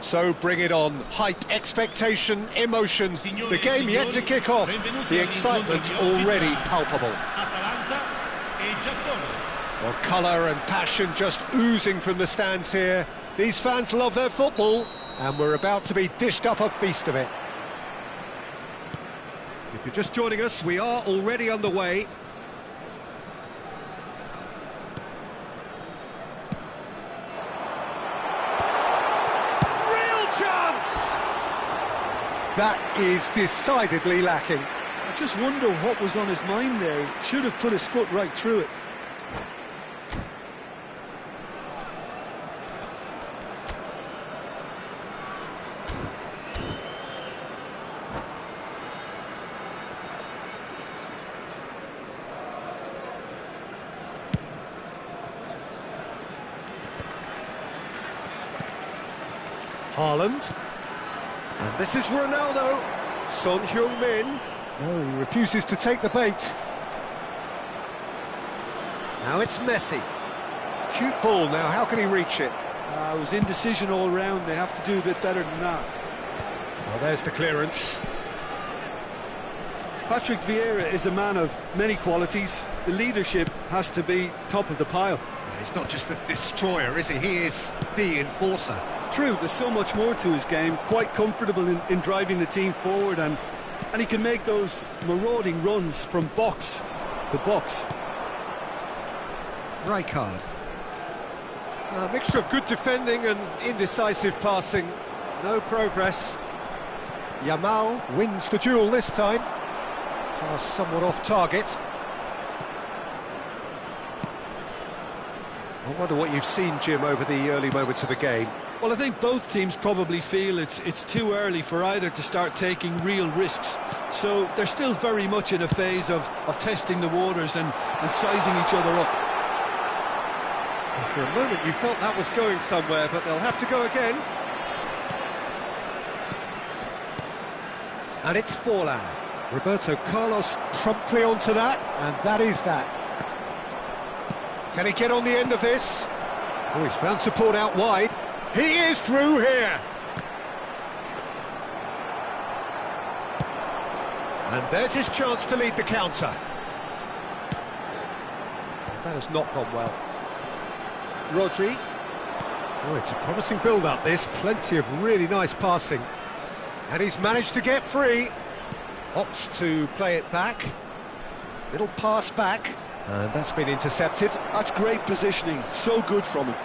So bring it on. Hype, expectation, emotion. The game yet to kick off. The excitement already palpable. Well, colour and passion just oozing from the stands here. These fans love their football, and we're about to be dished up a feast of it. If you're just joining us, we are already underway. That is decidedly lacking. I just wonder what was on his mind there. He should have put his foot right through it. Haaland. And this is Ronaldo. Son Heung-min. No, he refuses to take the bait. Now it's Messi. Cute ball now, how can he reach it? It was indecision all round. They have to do a bit better than that. Well, there's the clearance. Patrick Vieira is a man of many qualities. The leadership has to be top of the pile. He's not just a destroyer, is he? He is the enforcer. True, there's so much more to his game. Quite comfortable in driving the team forward, and he can make those marauding runs from box to box. Rijkaard. A mixture of good defending and indecisive passing. No progress. Yamal wins the duel this time. Pass somewhat off target. I wonder what you've seen, Jim, over the early moments of the game. Well, I think both teams probably feel it's too early for either to start taking real risks. So they're still very much in a phase of testing the waters and sizing each other up. For a moment you felt that was going somewhere, but they'll have to go again. And it's Forlan. Roberto Carlos promptly onto that, and that is that. Can he get on the end of this? Oh, he's found support out wide. He is through here. And there's his chance to lead the counter. That has not gone well. Rodri. Oh, it's a promising build-up, this. Plenty of really nice passing. And he's managed to get free. Opts to play it back. Little pass back. And that's been intercepted. That's great positioning. So good from him.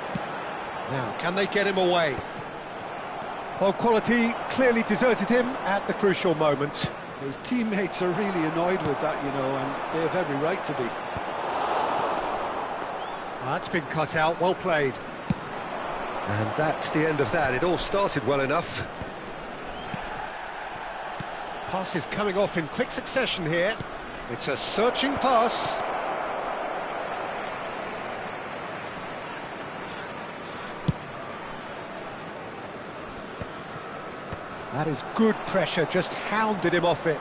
Now, can they get him away? Well, quality clearly deserted him at the crucial moment. His teammates are really annoyed with that, you know, and they have every right to be. That's been cut out, well played. And that's the end of that. It all started well enough. Pass is coming off in quick succession here. It's a searching pass. That is good pressure, just hounded him off it.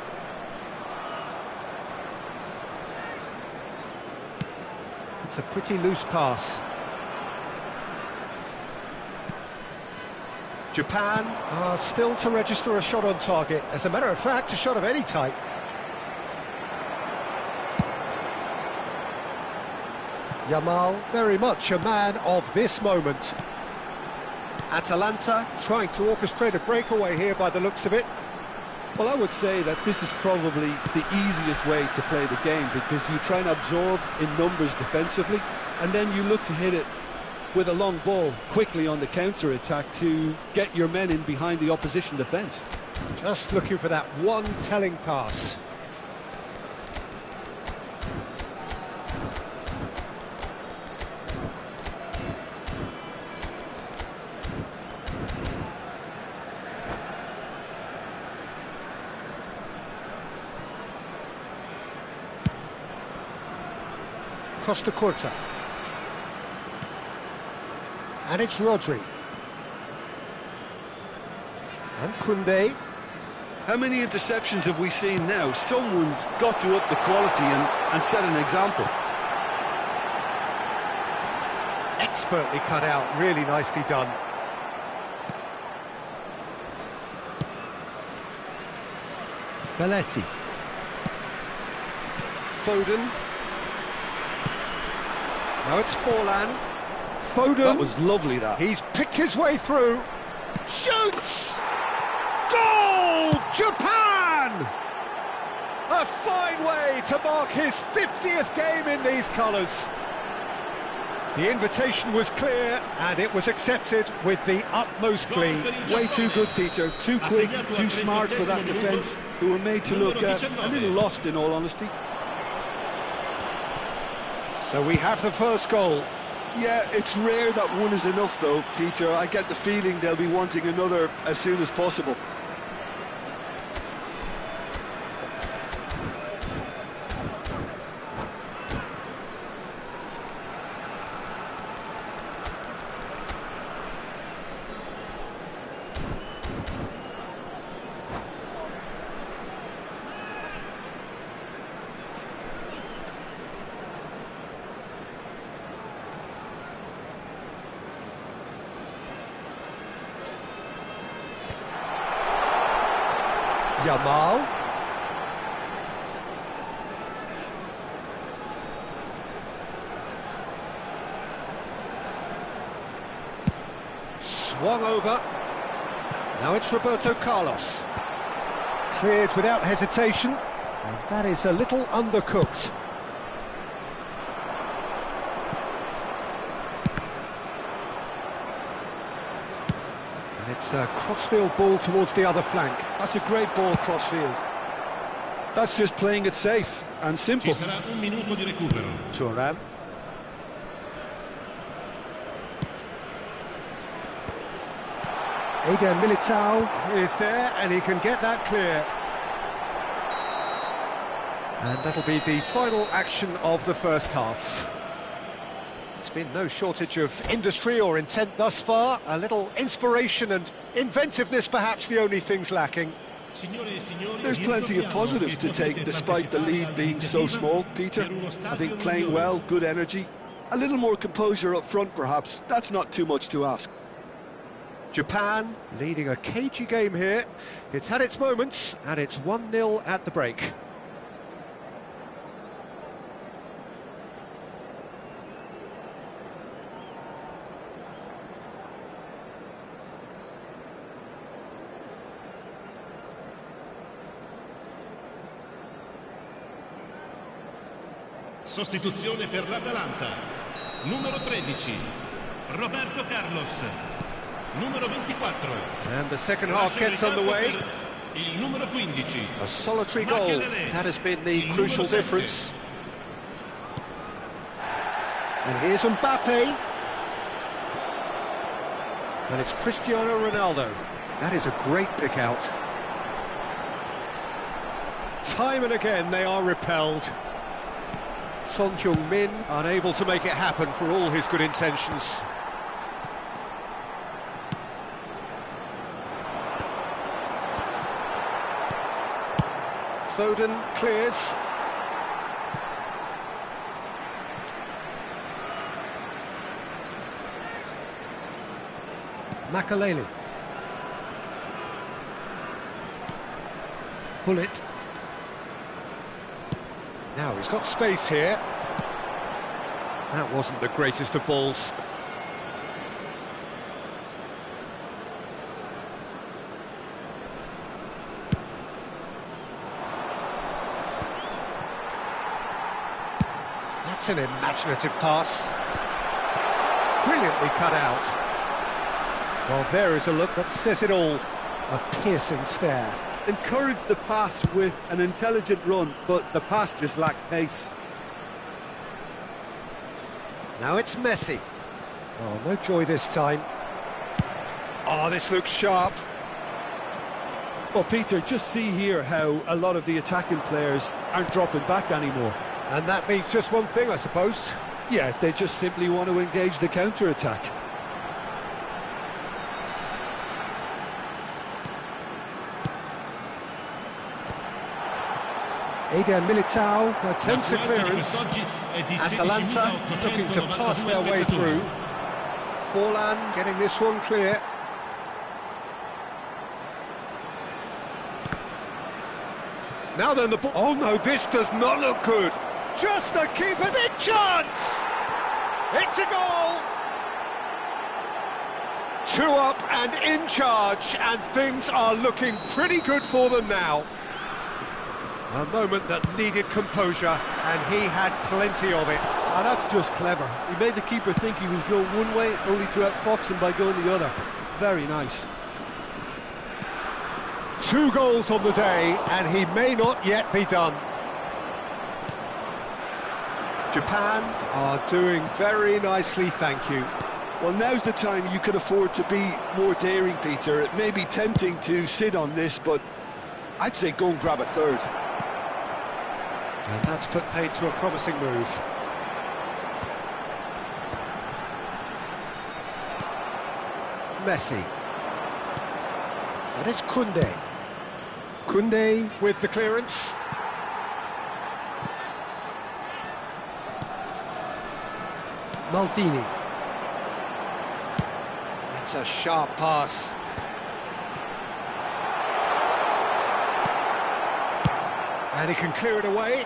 It's a pretty loose pass. Japan are still to register a shot on target. As a matter of fact, a shot of any type. Yamal, very much a man of this moment. Atalanta trying to orchestrate a breakaway here by the looks of it. Well, I would say that this is probably the easiest way to play the game, because you try and absorb in numbers defensively, and then you look to hit it with a long ball quickly on the counter-attack to get your men in behind the opposition defence. Just looking for that one telling pass. Costa Corta. And it's Rodri. And Koundé. How many interceptions have we seen now? Someone's got to up the quality and set an example. Expertly cut out, really nicely done. Belletti. Foden. Now it's Forlan. Foden. That was lovely, that. He's picked his way through. Shoots! Goal! Japan! A fine way to mark his 50th game in these colours. The invitation was clear, and it was accepted with the utmost glee. Way too good, Peter. Too quick, too smart for that defence, who were made to look a little lost, in all honesty. So we have the first goal. Yeah, it's rare that one is enough, though, Peter. I get the feeling they'll be wanting another as soon as possible. Yamal. Swung over. Now it's Roberto Carlos. Cleared without hesitation. And that is a little undercooked. And it's a crossfield ball towards the other flank. That's a great ball crossfield. That's just playing it safe and simple. Thuram. Eder Militao is there, and he can get that clear. And that'll be the final action of the first half. It's been no shortage of industry or intent thus far. A little inspiration and inventiveness, perhaps the only things lacking. There's plenty of positives to take despite the lead being so small, Peter. I think playing well, good energy. A little more composure up front, perhaps. That's not too much to ask. Japan leading a cagey game here. It's had its moments, and it's 1-0 at the break. Sostituzione per l'Atalanta. Numero 13, Roberto Carlos. Numero 24. And the second half gets underway. Il numero 15. A solitary goal. That has been the crucial difference. And here's Mbappe. And it's Cristiano Ronaldo. That is a great pick out. Time and again they are repelled. Son Heung-min unable to make it happen for all his good intentions. Foden clears. Makaleli. Bullet. Now he's got space here. That wasn't the greatest of balls. That's an imaginative pass. Brilliantly cut out. Well, there is a look that says it all. A piercing stare. Encouraged the pass with an intelligent run, but the pass just lacked pace. Now it's Messi. Oh, no joy this time. Oh, this looks sharp. Well, Peter, just see here how a lot of the attacking players aren't dropping back anymore. And that means just one thing, I suppose. Yeah, they just simply want to engage the counter-attack. Eden Militao attempts a clearance. Atalanta looking to pass their way through. Forlan getting this one clear. Now then the ball... Oh no, this does not look good. Just the keeper, big chance! It's a goal! 2 up and in charge, and things are looking pretty good for them now. A moment that needed composure, and he had plenty of it. Ah, that's just clever. He made the keeper think he was going one way, only to outfox him by going the other. Very nice. 2 goals on the day, and he may not yet be done. Japan are doing very nicely, thank you. Well, now's the time you can afford to be more daring, Peter. It may be tempting to sit on this, but I'd say go and grab a third. And that's put paid to a promising move. Messi. And it's Koundé. Koundé with the clearance. Maldini. That's a sharp pass. And he can clear it away.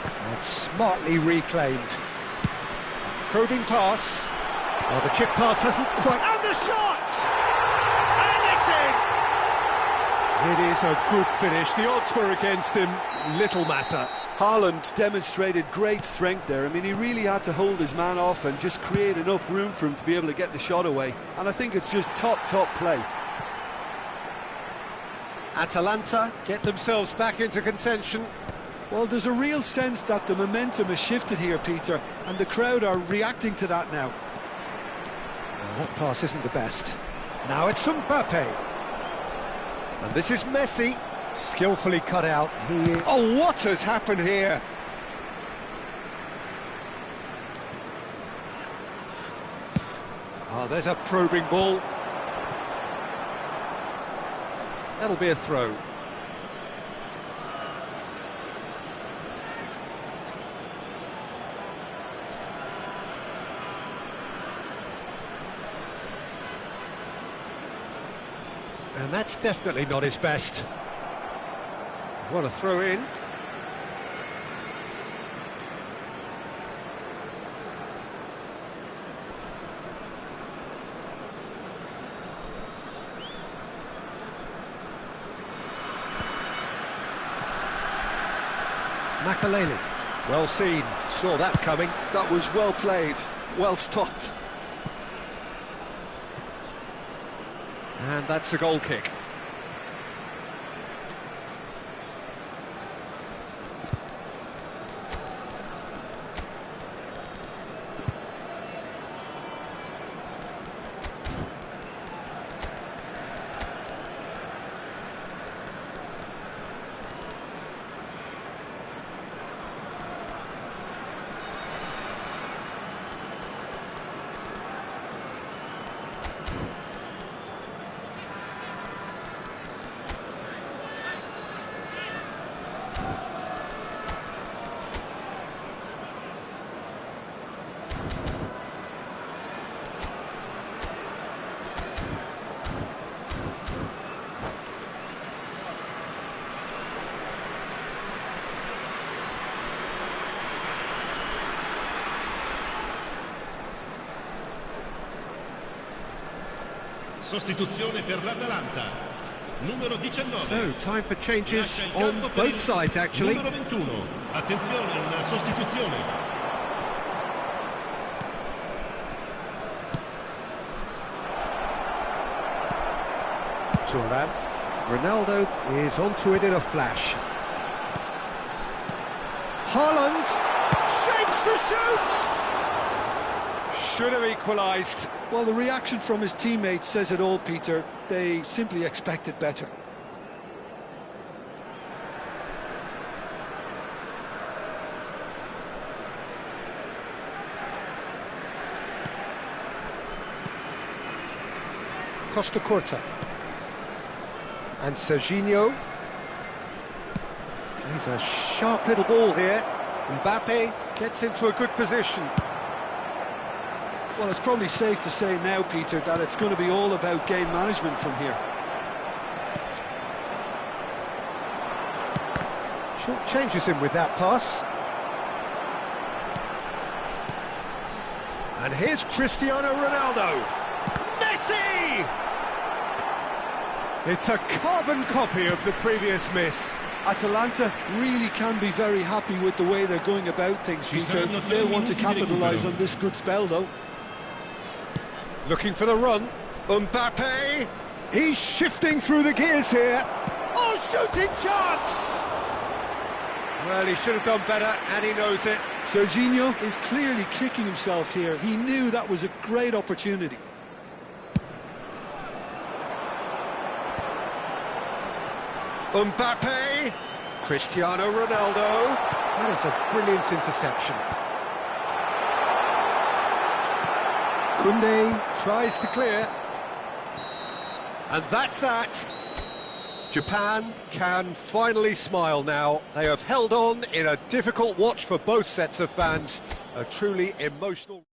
And smartly reclaimed. Probing pass. Oh, the chip pass hasn't quite... And the shot! And it's in! It is a good finish. The odds were against him. Little matter. Haaland demonstrated great strength there. I mean, he really had to hold his man off and just create enough room for him to be able to get the shot away. And I think it's just top play. Atalanta get themselves back into contention. Well, there's a real sense that the momentum has shifted here, Peter, and the crowd are reacting to that now. Well, that pass isn't the best. Now it's Mbappe. And this is Messi. Skillfully cut out. Oh, what has happened here? Oh, there's a probing ball. That'll be a throw. And that's definitely not his best. What a throw in. Makaleli. Well seen. Saw that coming. That was well played. Well stopped. And that's a goal kick. Sostituzione per l'Atalanta. Numero 19. So, time for changes on both sides, actually. Numero 21. Attenzione, una sostituzione. Thuram. Ronaldo is onto it in a flash. Haaland shapes to shoot! Should have equalised. Well, the reaction from his teammates says it all, Peter. They simply expected better. Costa Curta. And Serginho. He's a sharp little ball here. Mbappe gets into a good position. Well, it's probably safe to say now, Peter, that it's going to be all about game management from here. Short changes him with that pass. And here's Cristiano Ronaldo. Messi! It's a carbon copy of the previous miss. Atalanta really can be very happy with the way they're going about things, Peter. They'll want to capitalise on this good spell, though. Looking for the run. Mbappe! He's shifting through the gears here. Oh, shooting chance! Well, he should have done better, and he knows it. Serginho is clearly kicking himself here. He knew that was a great opportunity. Mbappe! Cristiano Ronaldo. That is a brilliant interception. Koundé tries to clear. And that's that. Japan can finally smile now. They have held on in a difficult watch for both sets of fans. A truly emotional...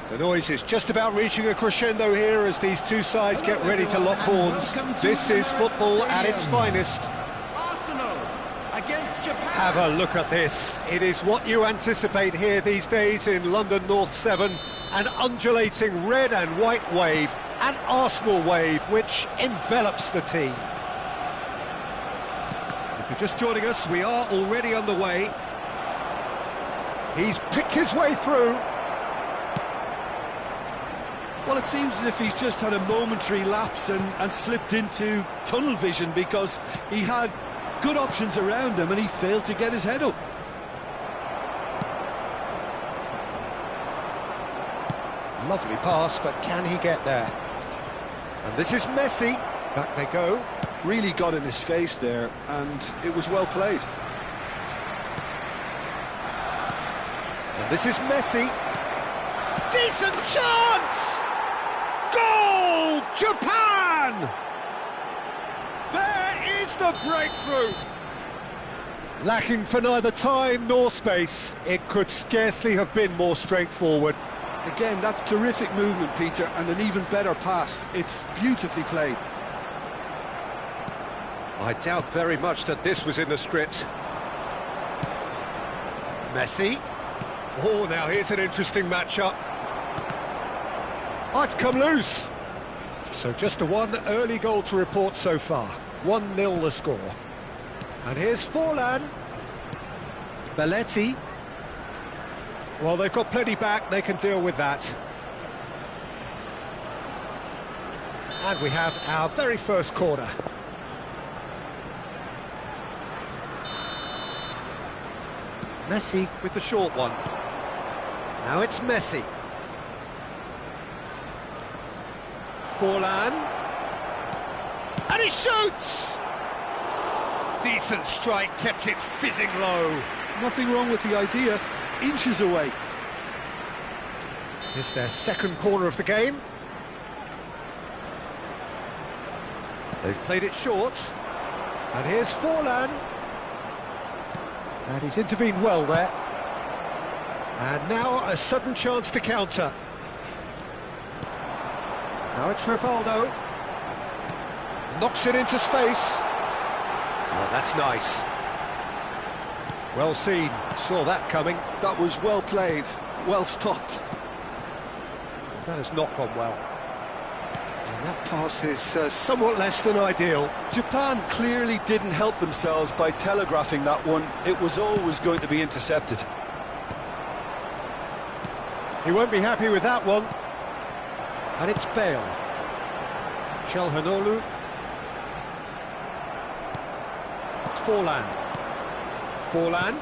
The noise is just about reaching a crescendo here as these two sides get ready to lock horns. This is football at its finest. Arsenal against Japan. Have a look at this. It is what you anticipate here these days in London North 7. An undulating red and white wave, an Arsenal wave which envelops the team. If you're just joining us, we are already underway. He's picked his way through. Well, it seems as if he's just had a momentary lapse and slipped into tunnel vision, because he had good options around him and he failed to get his head up. Lovely pass, but can he get there? And this is Messi. Back they go. Really got in his face there, and it was well played. And this is Messi. Decent chance! Goal! Japan! There is the breakthrough! Lacking for neither time nor space, it could scarcely have been more straightforward. Again, that's terrific movement, Peter, and an even better pass. It's beautifully played. I doubt very much that this was in the script. Messi. Oh, now here's an interesting matchup. Oh, it's come loose. So just a one early goal to report so far. 1-0 the score. And here's Forlan. Belletti. Well, they've got plenty back, they can deal with that. And we have our very first corner. Messi with the short one. Now it's Messi. Forlan. And he shoots! Decent strike, kept it fizzing low. Nothing wrong with the idea. Inches away. It's their second corner of the game. They've played it short. And here's Forlan. And he's intervened well there. And now a sudden chance to counter. Now it's Rivaldo. Knocks it into space. Oh, that's nice. Well seen, saw that coming. That was well played, well stopped. That has not gone well. And that pass is somewhat less than ideal. Japan clearly didn't help themselves by telegraphing that one. It was always going to be intercepted. He won't be happy with that one. And it's Bale. Calhanoglu. Forlan. Forlan.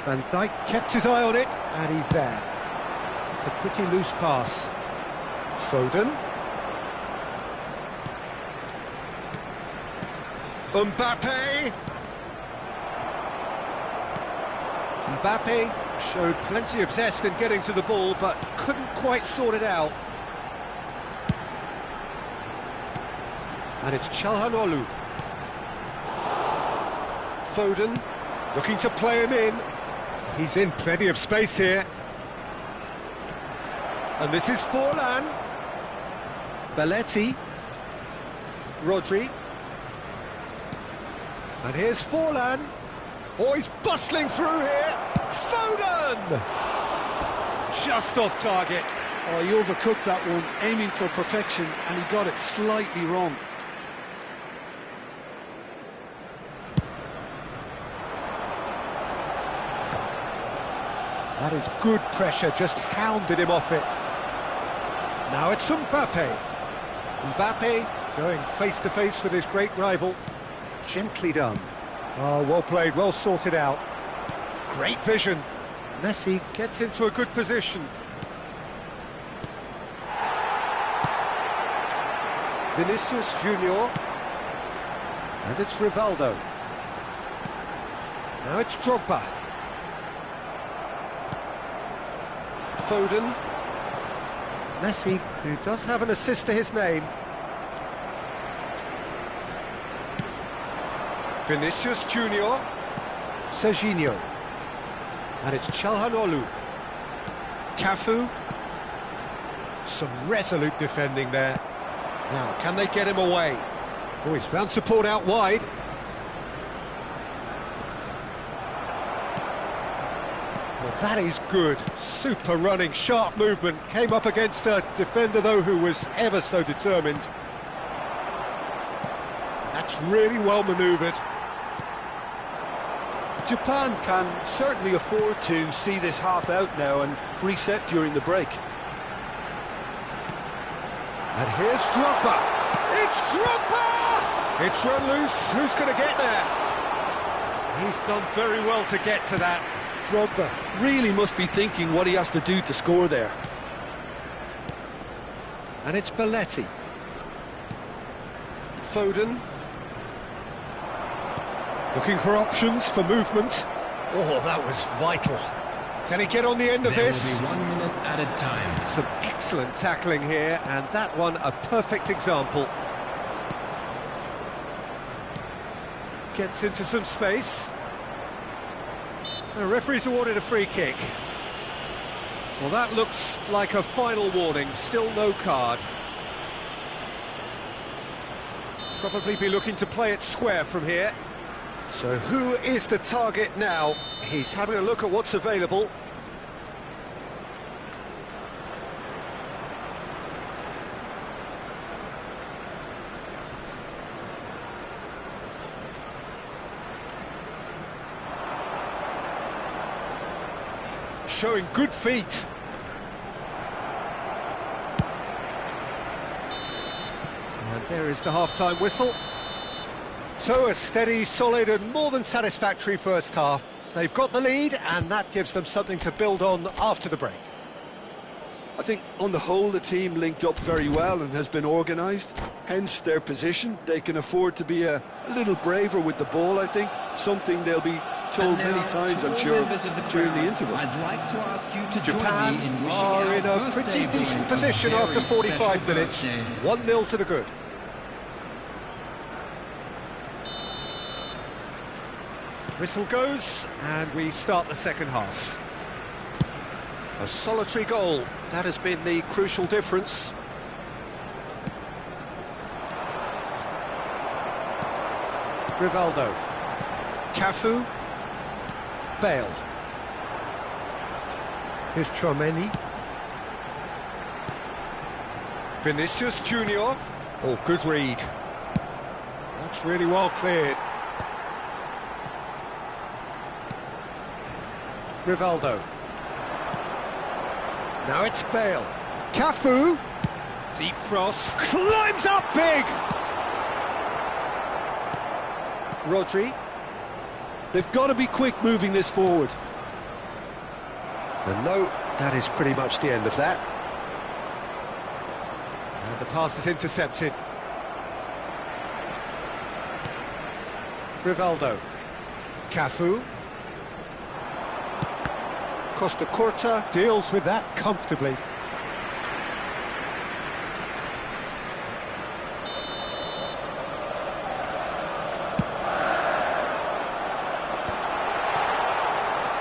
Van Dijk kept his eye on it, and he's there. It's a pretty loose pass. Foden. Mbappe. Mbappe showed plenty of zest in getting to the ball, but couldn't quite sort it out. And it's Calhanoglu. Foden, looking to play him in. He's in plenty of space here. And this is Forlan. Belletti. Rodri. And here's Forlan. Oh, he's bustling through here. Foden! Just off target. Oh, he overcooked that one, aiming for perfection, and he got it slightly wrong. That is good pressure, just hounded him off it. Now it's Mbappe. Mbappe going face-to-face with his great rival. Gently done. Oh, well played, well sorted out. Great vision. Messi gets into a good position. Vinicius Junior. And it's Rivaldo. Now it's Drogba. Foden. Messi, who does have an assist to his name. Vinicius Junior. Serginho. And it's Calhanoglu. Cafu. Some resolute defending there. Now, can they get him away? Oh, he's found support out wide. Well, that is good. Super running, sharp movement. Came up against a defender, though, who was ever so determined. That's really well manoeuvred. Japan can certainly afford to see this half out now and reset during the break. And here's Drogba. It's Drogba! It's run loose. Who's going to get there? He's done very well to get to that. Drogba really must be thinking what he has to do to score there. And it's Belletti. Foden. Looking for options for movement. Oh, that was vital. Can he get on the end of this? There will be 1 minute added time. Some excellent tackling here, and that one a perfect example. Gets into some space. The referee's awarded a free kick. Well, that looks like a final warning. Still no card. Probably be looking to play it square from here. So who is the target now? He's having a look at what's available. Showing good feet. And there is the half-time whistle. So a steady, solid and more than satisfactory first half. They've got the lead and that gives them something to build on after the break. I think on the whole the team linked up very well and has been organised, hence their position. They can afford to be a little braver with the ball, I think, something they'll be told many times, I'm sure, during the interval. I'd like to ask you to Japan join me in wishing are in our a pretty birthday decent boy a position very after 45 special minutes. birthday. 1-0 to the good. Whistle goes, and we start the second half. A solitary goal, that has been the crucial difference. Rivaldo. Cafu. Bale. Here's Chouameni. Vinicius Junior. Oh, good read. That's really well cleared. Rivaldo. Now it's Bale. Cafu. Deep cross. Climbs up big! Rodri. They've got to be quick moving this forward. And no, that is pretty much the end of that. And the pass is intercepted. Rivaldo. Cafu. Costa Curta deals with that comfortably.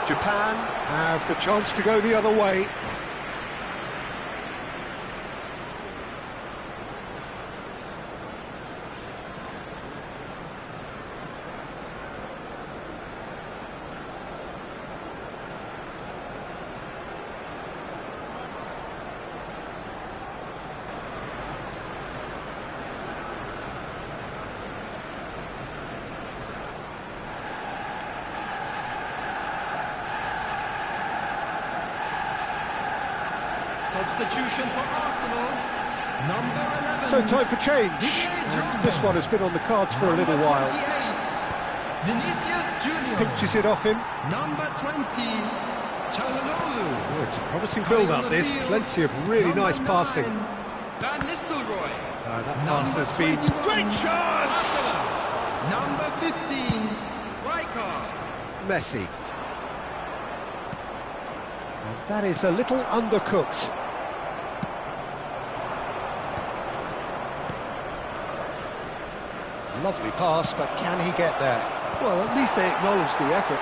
Japan have the chance to go the other way. Substitution for Arsenal, number 11. So time for change. And this one has been on the cards for a little while. Vinicius Junior. Pinches it off him. Number 20, Çalhanoğlu. Oh, it's a promising build-up, this. Plenty of really nice passing. Van Nistelrooy. That pass has been... Great chance! Number 15, Rijkaard. Messi. And that is a little undercooked. Lovely pass, but can he get there? Well, at least they acknowledge the effort.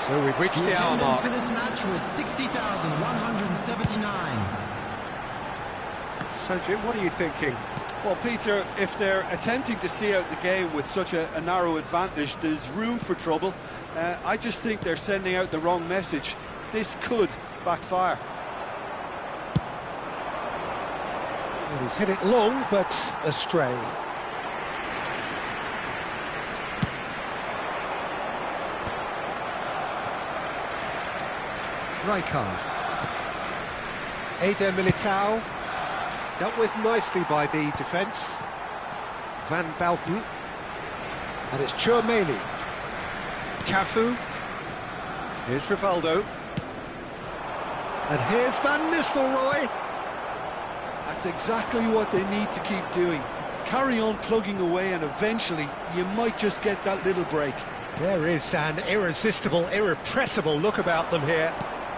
So we've reached the hour Attendance mark. for this match was 60,179. So Jim, what are you thinking? Well, Peter, if they're attempting to see out the game with such a narrow advantage, there's room for trouble. I just think they're sending out the wrong message. This could backfire. Well, he's hit it long, but astray. Rijkaard. Eder Militao. Dealt with nicely by the defence. Van Bouten. And it's Tchouaméni. Cafu. Here's Rivaldo. And here's Van Nistelrooy. That's exactly what they need to keep doing. Carry on plugging away and eventually you might just get that little break. There is an irresistible, irrepressible look about them here.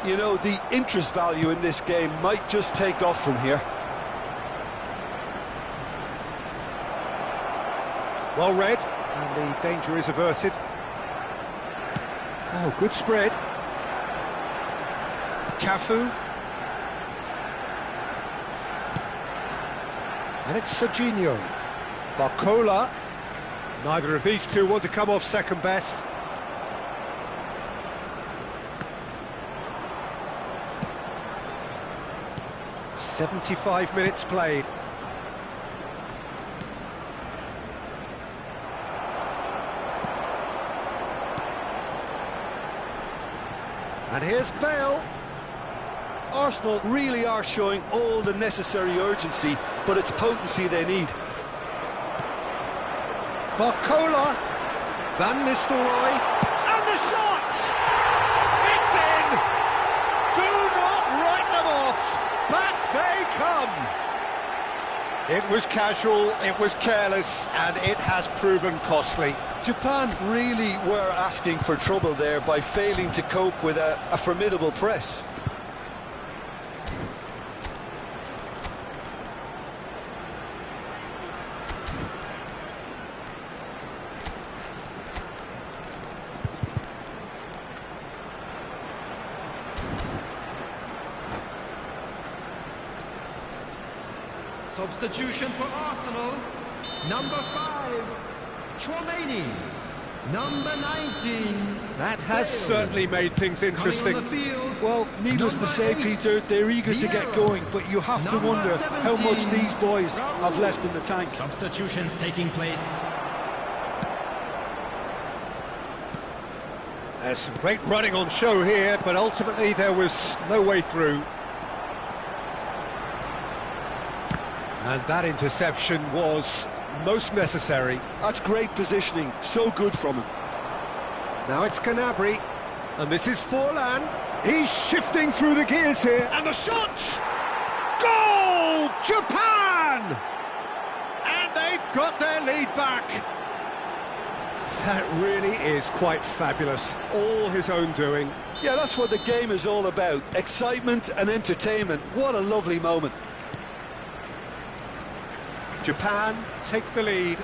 You know, the interest value in this game might just take off from here. Well read, and the danger is averted. Oh, good spread. Cafu. And it's Serginho. Barcola. Neither of these two want to come off second best. "75 minutes played. And here's Bale. Arsenal really are showing all the necessary urgency, but it's potency they need. Barcola. Van Nistelrooy. And the shot! It's in! Do not write them off! Back they come! It was casual, it was careless, and it has proven costly. Japan really were asking for trouble there by failing to cope with a formidable press. Substitution for Arsenal. Number 5, Tchouaméni. Number 19. That has certainly made things interesting. Well, needless to say, Peter, they're eager to get going, but you have to wonder how much these boys have left in the tank. Substitutions taking place. There's some great running on show here, but ultimately there was no way through. And that interception was most necessary. That's great positioning, so good from him. Now it's Gnabry, and this is Forlan. He's shifting through the gears here, and the shot! Goal! Japan! And they've got their lead back. That really is quite fabulous, all his own doing. Yeah, that's what the game is all about, excitement and entertainment. What a lovely moment. Japan take the lead.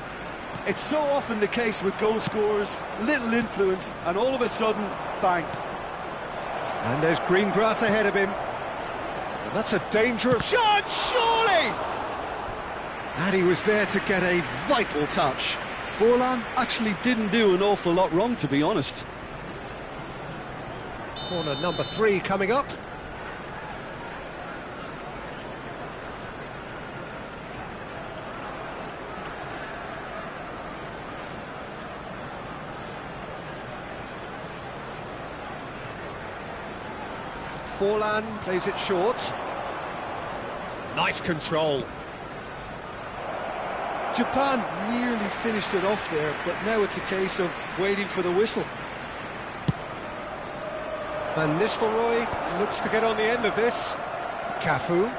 It's so often the case with goal scorers, little influence, and all of a sudden, bang. And there's green grass ahead of him. And that's a dangerous shot, surely! And he was there to get a vital touch. Forlan actually didn't do an awful lot wrong, to be honest. Corner number 3 coming up. Forlan plays it short. Nice control. Japan nearly finished it off there, but now it's a case of waiting for the whistle. Van Nistelrooy looks to get on the end of this. Cafu.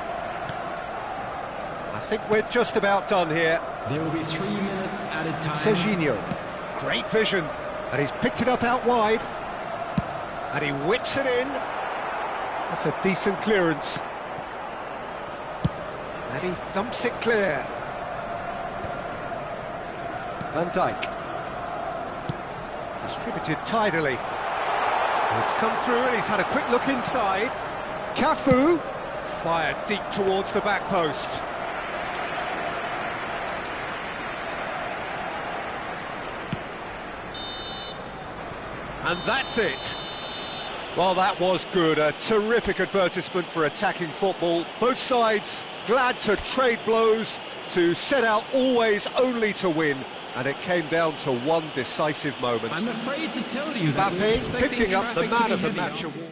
I think we're just about done here. There will be 3 minutes added time. Serginho. Great vision. And he's picked it up out wide. And he whips it in. That's a decent clearance. And he thumps it clear. Van Dijk. Distributed tidily. And it's come through and he's had a quick look inside. Cafu. Fired deep towards the back post. And that's it. Well, that was good. A terrific advertisement for attacking football. Both sides glad to trade blows, to set out always only to win. And it came down to one decisive moment. I'm afraid to tell you that Mbappe picking up the man of the match award.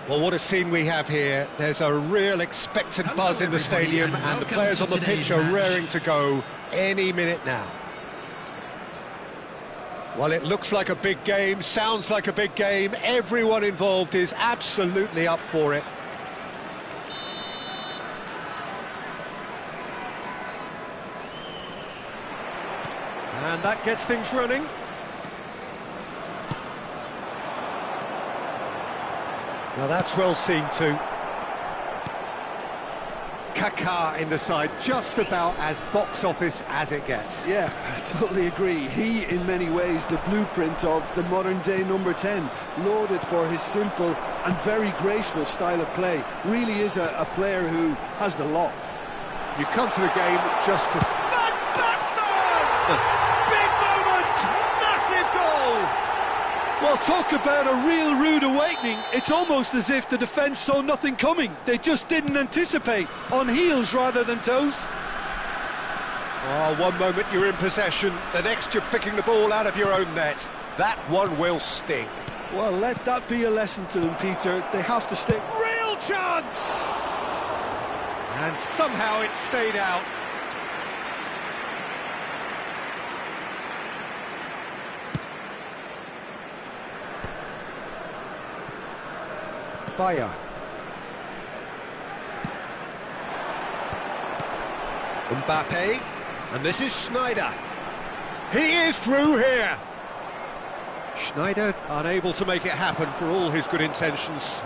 Well, what a scene we have here. There's a real expectant buzz in the stadium, and the players on the pitch are raring to go any minute now. Well, it looks like a big game, sounds like a big game. Everyone involved is absolutely up for it. And that gets things running. Now that's well seen too. Kaká in the side, just about as box office as it gets. Yeah, I totally agree. He, in many ways, the blueprint of the modern-day number 10, lauded for his simple and very graceful style of play. Really is a player who has the lot. You come to the game just to... Van Basten! Big moment! Massive goal! Well, talk about a real rude awakening. It's almost as if the defence saw nothing coming. They just didn't anticipate, on heels rather than toes. Oh, one moment you're in possession, the next you're picking the ball out of your own net. That one will sting. Well, let that be a lesson to them, Peter. They have to stay... Real chance! And somehow it stayed out. Bayer. Mbappe, and this is Schneider. He is through here. Schneider unable to make it happen for all his good intentions.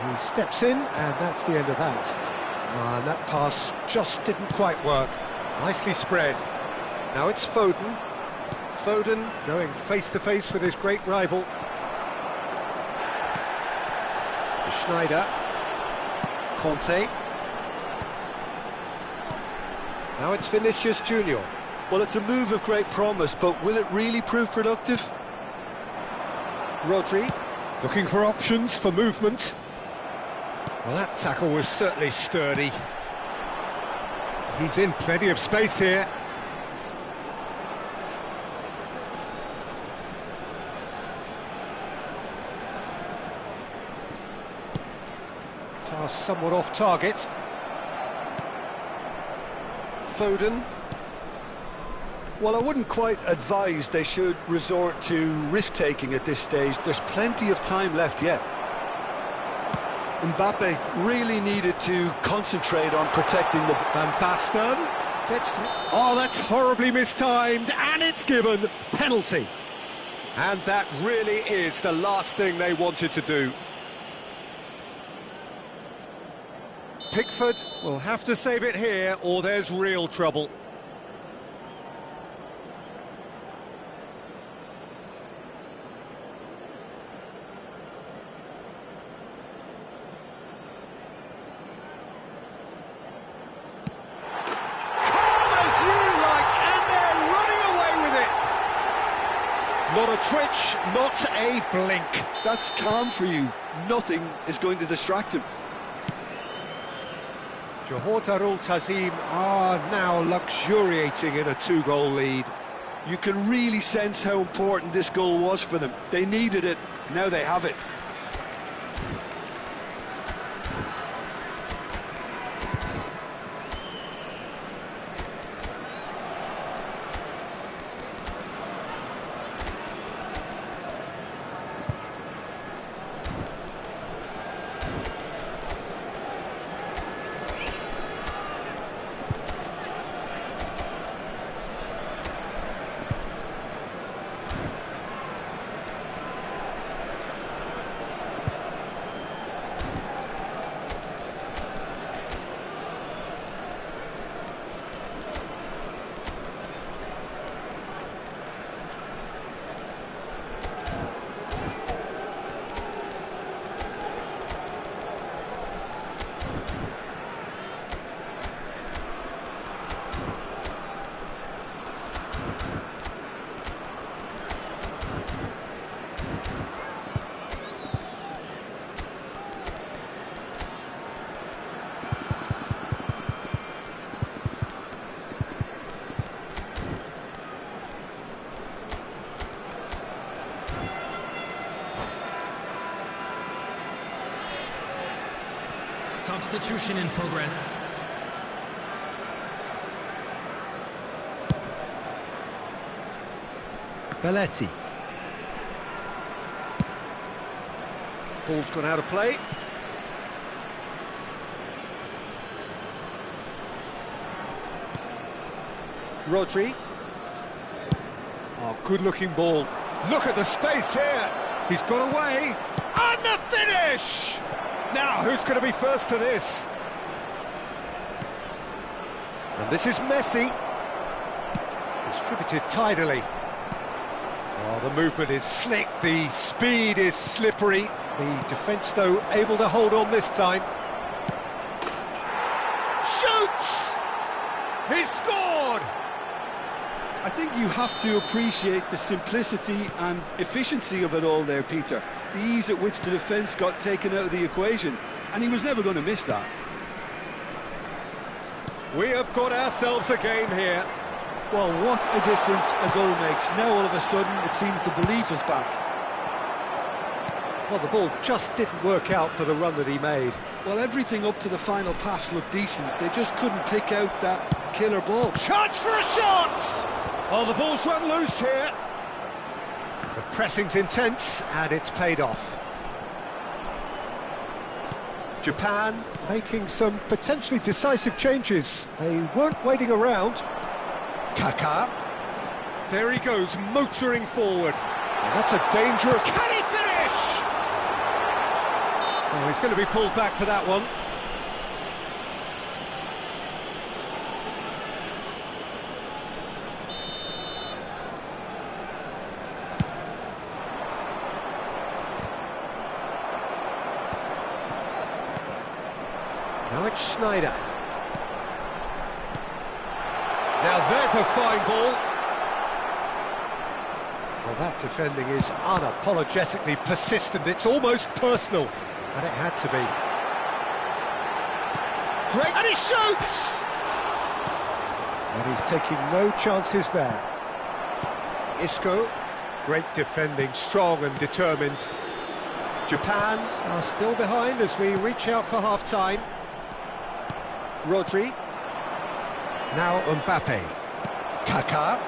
He steps in, and that's the end of that. And that pass just didn't quite work. Nicely spread. Now it's Foden. Foden going face-to-face with his great rival. Schneider, Conte. Now it's Vinicius Junior. Well, it's a move of great promise, but will it really prove productive? Rodri, looking for options for movement. Well, that tackle was certainly sturdy. He's in plenty of space here. Somewhat off target. Foden. Well, I wouldn't quite advise they should resort to risk-taking at this stage. There's plenty of time left yet. Mbappe really needed to concentrate on protecting the... Van Basten gets through. Oh, that's horribly mistimed, and it's given penalty. And that really is the last thing they wanted to do. Pickford will have to save it here, or there's real trouble. Calm as you like, and they're running away with it. Not a twitch, not a blink. That's calm for you. Nothing is going to distract him. Johor Darul Tazim are now luxuriating in a 2-goal lead. You can really sense how important this goal was for them. They needed it, now they have it. Substitution in progress. Belletti. Ball's gone out of play. Rodri. Oh, good-looking ball. Look at the space here. He's got away. And the finish! Now, who's going to be first to this? And this is Messi. Distributed tidily. Oh, the movement is slick, the speed is slippery. The defence, though, able to hold on this time. Shoots! He's scored! I think you have to appreciate the simplicity and efficiency of it all there, Peter. The ease at which the defence got taken out of the equation, and he was never going to miss that. We have got ourselves a game here. Well, what a difference a goal makes. Now all of a sudden it seems the belief is back. Well, the ball just didn't work out for the run that he made. Well, everything up to the final pass looked decent. They just couldn't pick out that killer ball. Chance for a shot! Oh, the ball's run loose here. The pressing's intense, and it's paid off. Japan making some potentially decisive changes. They weren't waiting around. Kaka. There he goes, motoring forward. And that's a dangerous... Can he finish? Oh, he's going to be pulled back for that one. Now it's Schneider. Now there's a fine ball. Well, that defending is unapologetically persistent. It's almost personal, and it had to be. Great, and he shoots! And he's taking no chances there. Isco, great defending, strong and determined. Japan are still behind as we reach out for half-time. Rodri. Now Mbappe. Kaka.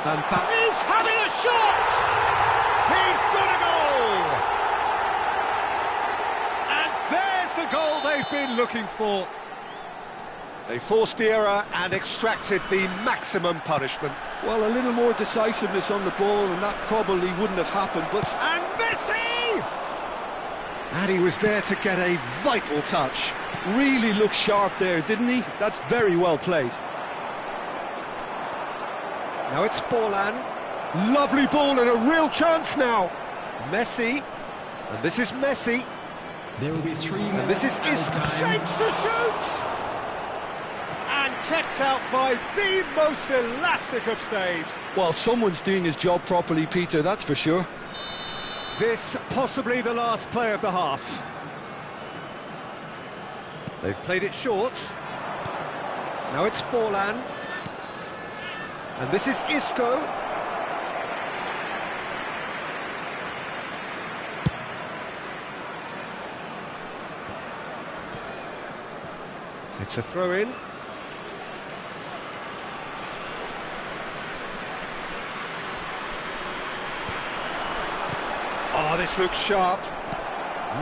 Mbappe is having a shot! He's got a goal! And there's the goal they've been looking for. They forced the error and extracted the maximum punishment. Well, a little more decisiveness on the ball and that probably wouldn't have happened, but... And Messi! And he was there to get a vital touch. Really looked sharp there, didn't he? That's very well played. Now it's Forlan. Lovely ball and a real chance now. Messi. And this is Messi. There will be 3 And minutes. this is Isco. Shapes to shoot! And kept out by the most elastic of saves. Well, someone's doing his job properly, Peter, that's for sure. This possibly the last play of the half. They've played it short. Now it's Forlan. And this is Isco. It's a throw-in. Oh, this looks sharp.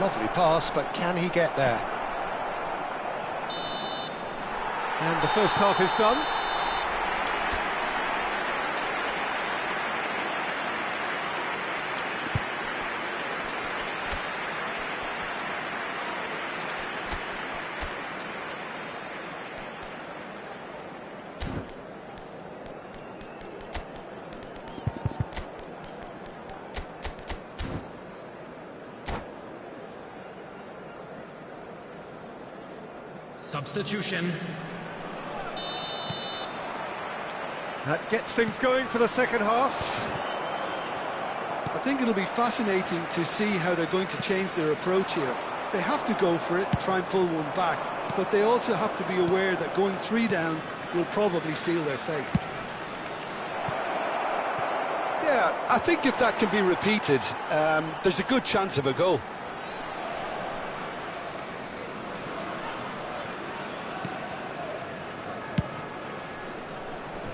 Lovely pass, but can he get there? And the first half is done. Substitution. That gets things going for the second half. I think it'll be fascinating to see how they're going to change their approach here. They have to go for it, try and pull one back, but they also have to be aware that going 3 down will probably seal their fate. Yeah, I think if that can be repeated, there's a good chance of a goal.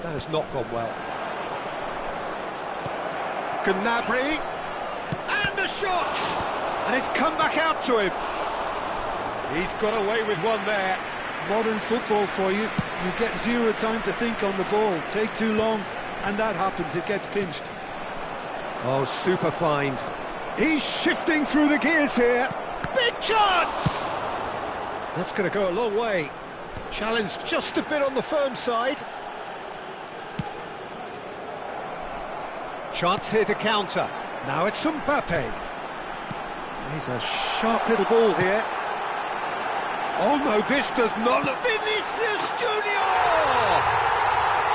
That has not gone well. Gnabry, and a shot! And it's come back out to him. He's got away with one there. Modern football for you. You get zero time to think on the ball. Take too long, and that happens. It gets pinched. Oh, super find. He's shifting through the gears here. Big chance! That's going to go a long way. Challenge just a bit on the firm side. Chance here to counter. Now it's Mbappe. He's a sharp little ball here. Oh no, this does not look... Vinicius Junior!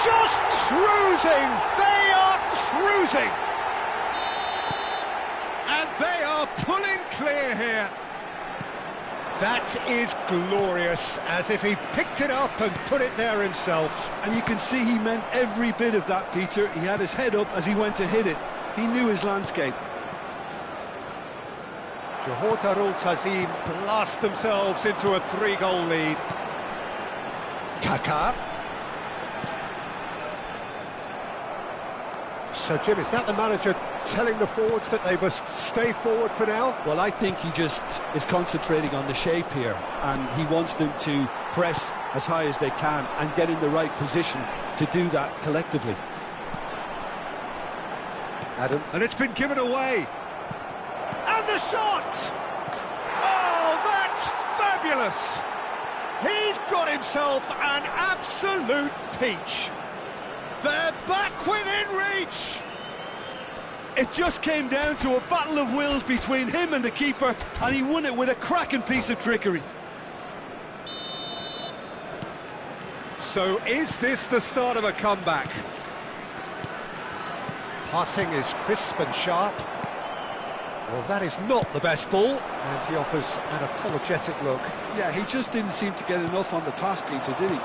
Just cruising! They are cruising! And they are pulling clear here. That is glorious, as if he picked it up and put it there himself. And you can see he meant every bit of that, Peter. He had his head up as he went to hit it. He knew his landscape. Johor Darul Tazim blast themselves into a 3-goal lead. Kaka. So, Jim, is that the manager telling the forwards that they must stay forward for now? Well, I think he just is concentrating on the shape here, and he wants them to press as high as they can and get in the right position to do that collectively. Adam. And it's been given away. And the shot! Oh, that's fabulous! He's got himself an absolute peach. They're back within reach! It just came down to a battle of wills between him and the keeper, and he won it with a cracking piece of trickery. So is this the start of a comeback? Passing is crisp and sharp. Well, that is not the best ball, and he offers an apologetic look. Yeah, he just didn't seem to get enough on the pass, Peter, did he?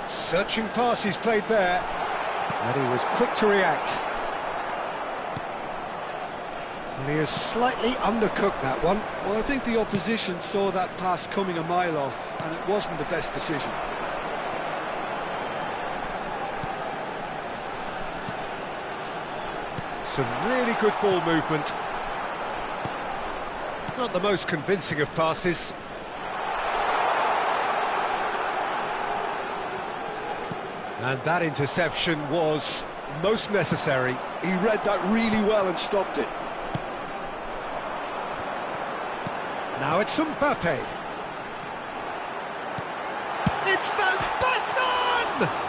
Searching pass he's played there, and he was quick to react. And he has slightly undercooked that one. Well, I think the opposition saw that pass coming a mile off, and it wasn't the best decision. Some really good ball movement. Not the most convincing of passes. And that interception was most necessary. He read that really well and stopped it. Now it's Mbappe. It's Van Basten!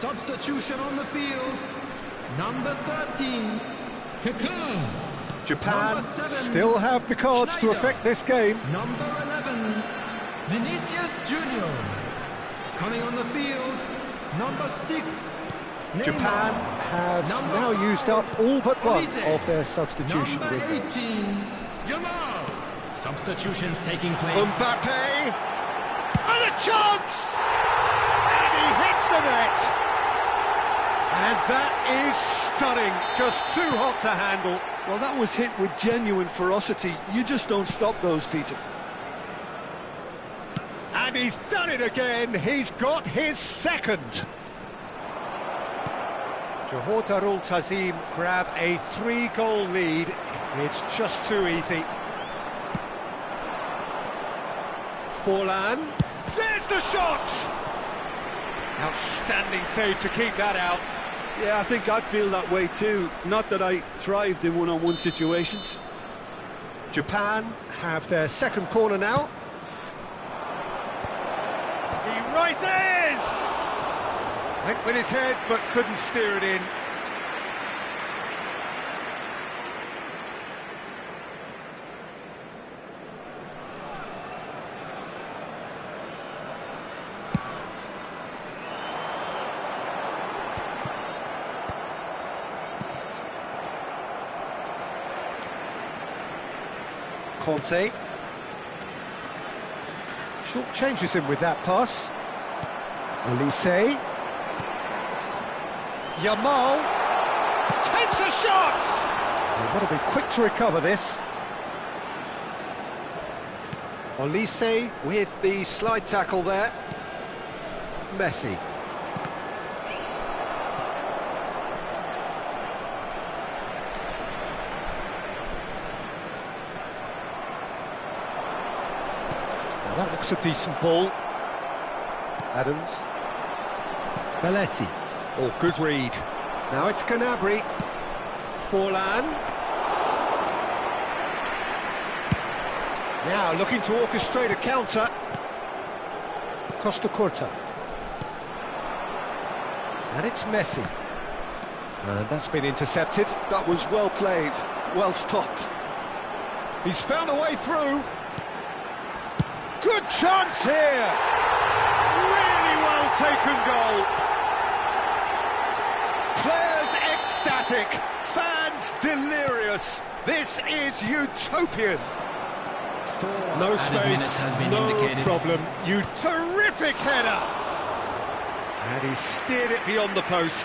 Substitution on the field. Number 13, Kaka. Japan still have the cards to affect this game. Number 11, Vinicius Junior. Coming on the field, number 6, Neymar. Japan have now used up all but one of their substitution Number windows. 18, Yamal. Substitutions taking place. Mbappe! And a chance! And he hits the net! And that is stunning, just too hot to handle. Well, that was hit with genuine ferocity. You just don't stop those, Peter. And he's done it again. He's got his second. Johor Darul Tazim grab a 3-goal lead. It's just too easy. Forlan. There's the shot! Outstanding save to keep that out. Yeah, I think I'd feel that way too. Not that I thrived in one-on-one situations. Japan have their second corner now. He rises! Went with his head, but couldn't steer it in. Conta. Short changes him with that pass. Olise. Yamal takes a shot! They've got to be quick to recover this. Olise with the slide tackle there. Messi. Now that looks a decent ball. Adams. Belletti. Oh, good read. Now it's Gnabry. Forlan. Now looking to orchestrate a counter. Costa Curta. And it's Messi. And that's been intercepted. That was well played, well stopped. He's found a way through. Good chance here. Really well taken goal. Players ecstatic, fans delirious. This is utopian. No space, no problem. Terrific header. And he steered it beyond the post.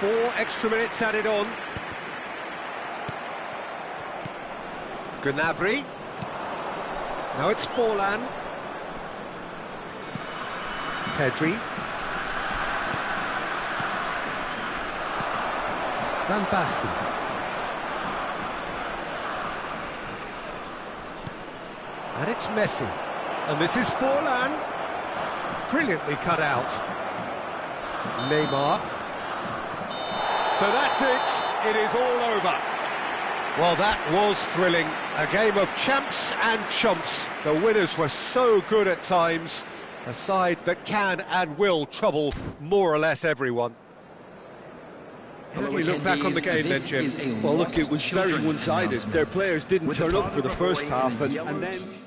4 extra minutes added on. Gnabry. Now it's Forlan. Pedri. Van Basten. And it's Messi. And this is Forlan. Brilliantly cut out. Neymar. So that's it. It is all over. Well, that was thrilling. A game of champs and chumps. The winners were so good at times. A side that can and will trouble more or less everyone. How do we look back on the game then, Jim? Well, look, it was very one-sided. Their players didn't turn up for the first half, and then...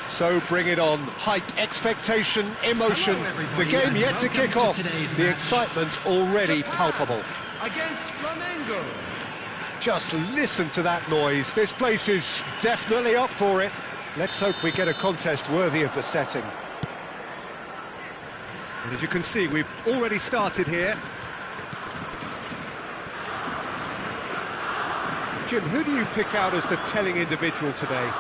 So bring it on. Hype, expectation, emotion. The game yet to kick off. The excitement already palpable. Against Flamengo. Just listen to that noise. This place is definitely up for it. Let's hope we get a contest worthy of the setting. And as you can see, we've already started here. Jim, who do you pick out as the telling individual today?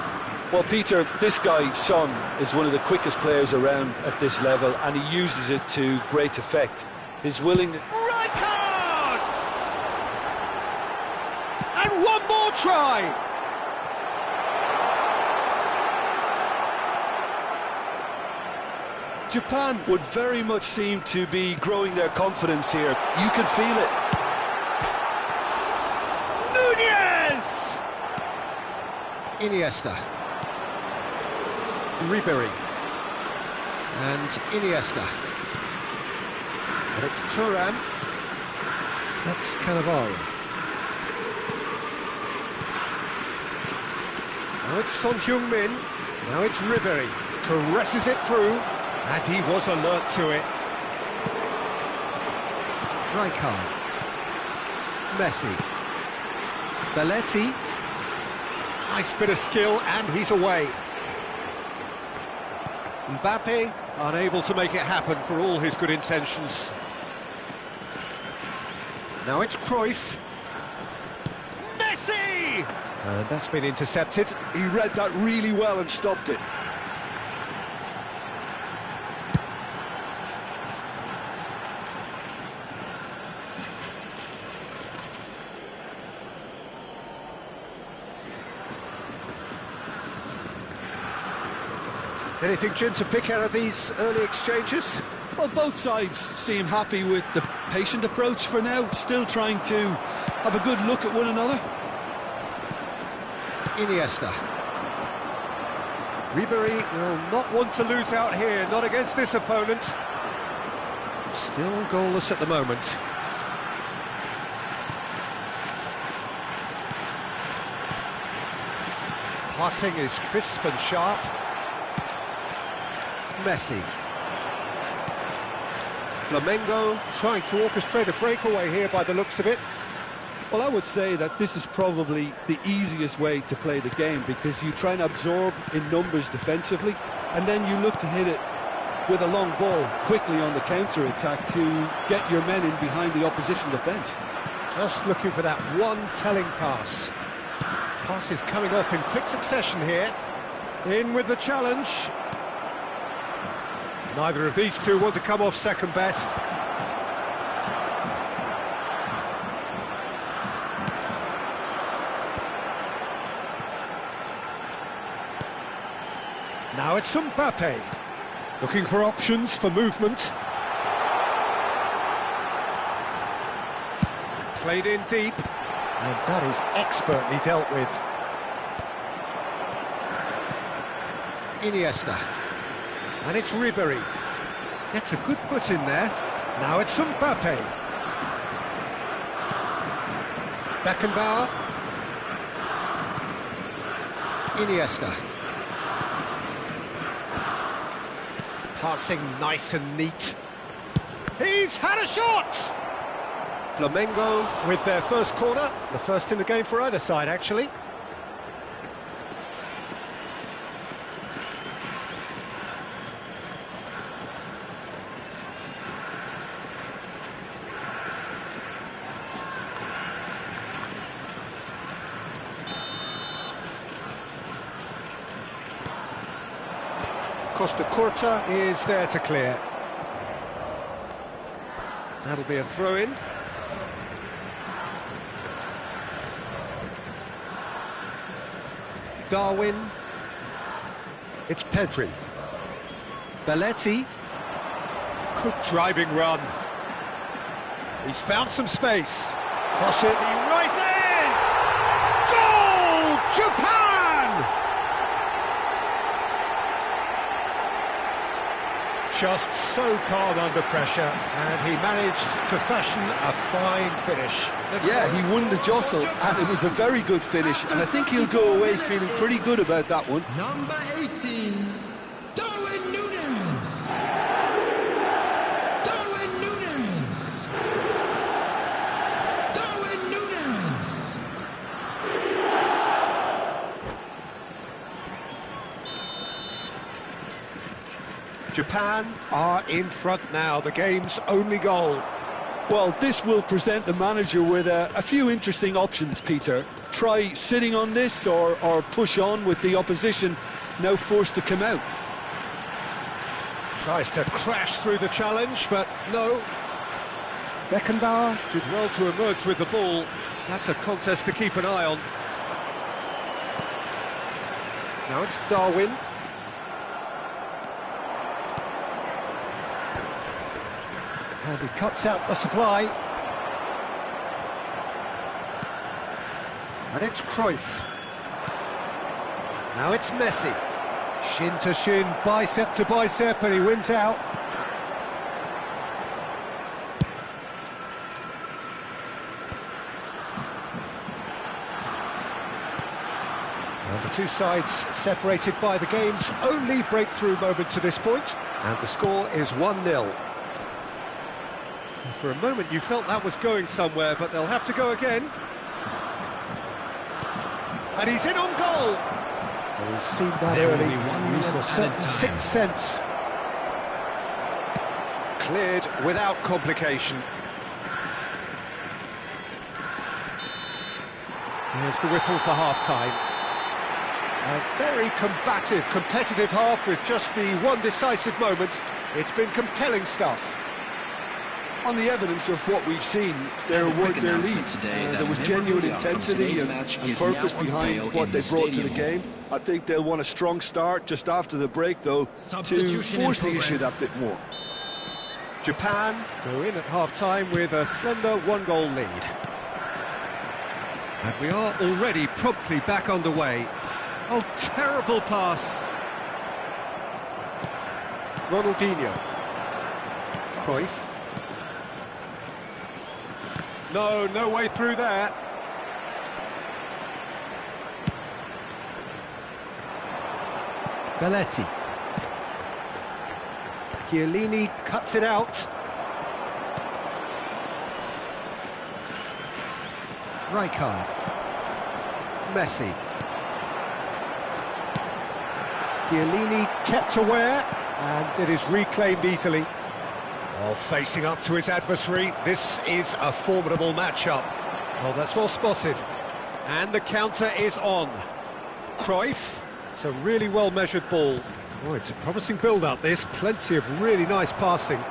Well, Peter, this guy, Son, is one of the quickest players around at this level, and he uses it to great effect. His willingness... Right card! And one more try! Japan would very much seem to be growing their confidence here. You can feel it. Iniesta. Ribery. And Iniesta. And it's Thuram. That's Cannavaro. Now it's Son Heung-min. Now it's Ribery. Caresses it through. And he was alert to it. Rijkaard. Messi. Belletti. Nice bit of skill, and he's away. Mbappe, unable to make it happen for all his good intentions. Now it's Cruyff. Messi! And that's been intercepted. He read that really well and stopped it. Anything, Jim, to pick out of these early exchanges? Well, both sides seem happy with the patient approach for now, still trying to have a good look at one another. Iniesta. Ribery will not want to lose out here, not against this opponent. Still goalless at the moment. Passing is crisp and sharp. Messi. Flamengo trying to orchestrate a breakaway here by the looks of it. Well, I would say that this is probably the easiest way to play the game, because you try and absorb in numbers defensively, and then you look to hit it with a long ball quickly on the counter-attack to get your men in behind the opposition defence. Just looking for that one telling pass. Pass is coming off in quick succession here. In with the challenge. Neither of these two want to come off second best. Now it's Mbappe, looking for options for movement. Played in deep, and that is expertly dealt with. Iniesta. And it's Ribery. Gets a good foot in there. Now it's Mbappe. Beckenbauer. Iniesta. Passing nice and neat. He's had a shot! Flamengo with their first corner. The first in the game for either side, actually. Costa Curta is there to clear. That'll be a throw-in. Darwin. It's Pedri. Belletti. Good driving run. He's found some space. Cross it, he rises! Goal! Japan! Just so calm under pressure, and he managed to fashion a fine finish. Yeah, he won the jostle, and it was a very good finish, and I think he'll go away feeling pretty good about that one. Number 18, Darwin Núñez. Darwin Núñez. Darwin Núñez. Japan are in front now, the game's only goal. Well, this will present the manager with a few interesting options, Peter. Try sitting on this or push on with the opposition now forced to come out. Tries to crash through the challenge, but no. Beckenbauer did well to emerge with the ball. That's a contest to keep an eye on. Now it's Darwin. And he cuts out the supply. And it's Cruyff. Now it's Messi. Shin to shin, bicep to bicep, and he wins out. And the two sides separated by the game's only breakthrough moment to this point. And the score is 1-0. For a moment you felt that was going somewhere, but they'll have to go again. And he's in on goal! Well, he's seen that early, used a certain sixth sense. Cleared without complication. Here's the whistle for half-time. A very combative, competitive half with just the one decisive moment. It's been compelling stuff. On the evidence of what we've seen, they worked their lead. There was genuine intensity and purpose behind what they brought to the game. I think they'll want a strong start just after the break, though, to force the issue that bit more. Japan go in at half-time with a slender one-goal lead. And we are already promptly back underway. Oh, terrible pass. Ronaldinho. Cruyff. No way through there. Belletti. Chiellini cuts it out. Rijkaard. Messi. Chiellini kept aware, and it is reclaimed easily. Oh, facing up to his adversary, this is a formidable matchup. Oh, that's well spotted. And the counter is on. Cruyff, it's a really well-measured ball. Oh, it's a promising build-up, this. Plenty of really nice passing.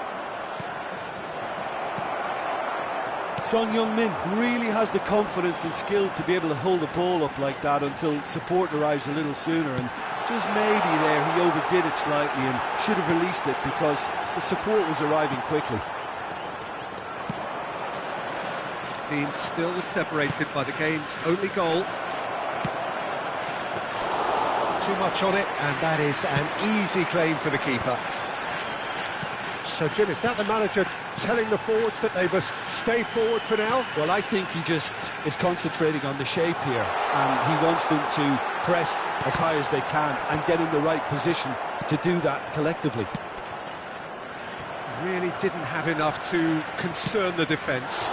Son Heung-min really has the confidence and skill to be able to hold the ball up like that until support arrives a little sooner, and just maybe there he overdid it slightly and should have released it because the support was arriving quickly. Team still separated by the game's only goal. Too much on it, and that is an easy claim for the keeper. So, Jim, is that the manager telling the forwards that they must stay forward for now? Well, I think he just is concentrating on the shape here, and he wants them to press as high as they can and get in the right position to do that collectively. Really didn't have enough to concern the defence.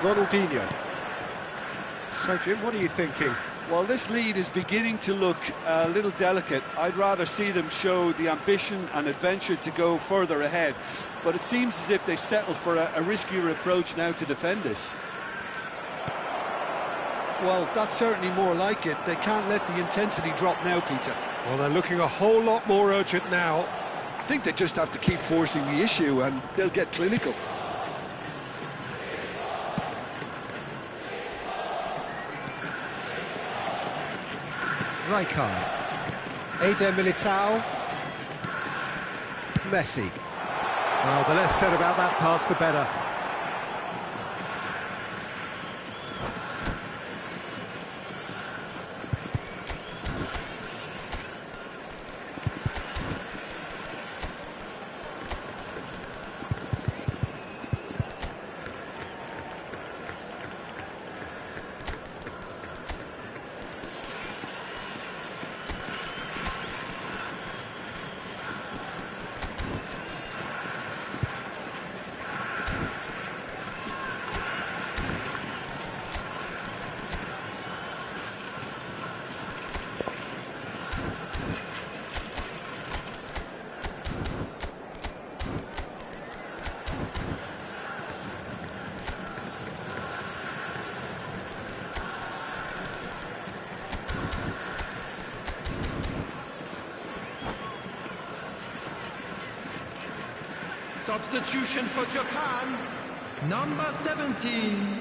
Ronaldinho. So, Jim, what are you thinking? Well, this lead is beginning to look a little delicate. I'd rather see them show the ambition and adventure to go further ahead. But it seems as if they settle for a riskier approach now to defend this. Well, that's certainly more like it. They can't let the intensity drop now, Peter. Well, they're looking a whole lot more urgent now. I think they just have to keep forcing the issue and they'll get clinical. Rijkaard. Eder Militao. Messi. Well, the less said about that pass, the better. Substitution for Japan, number 17,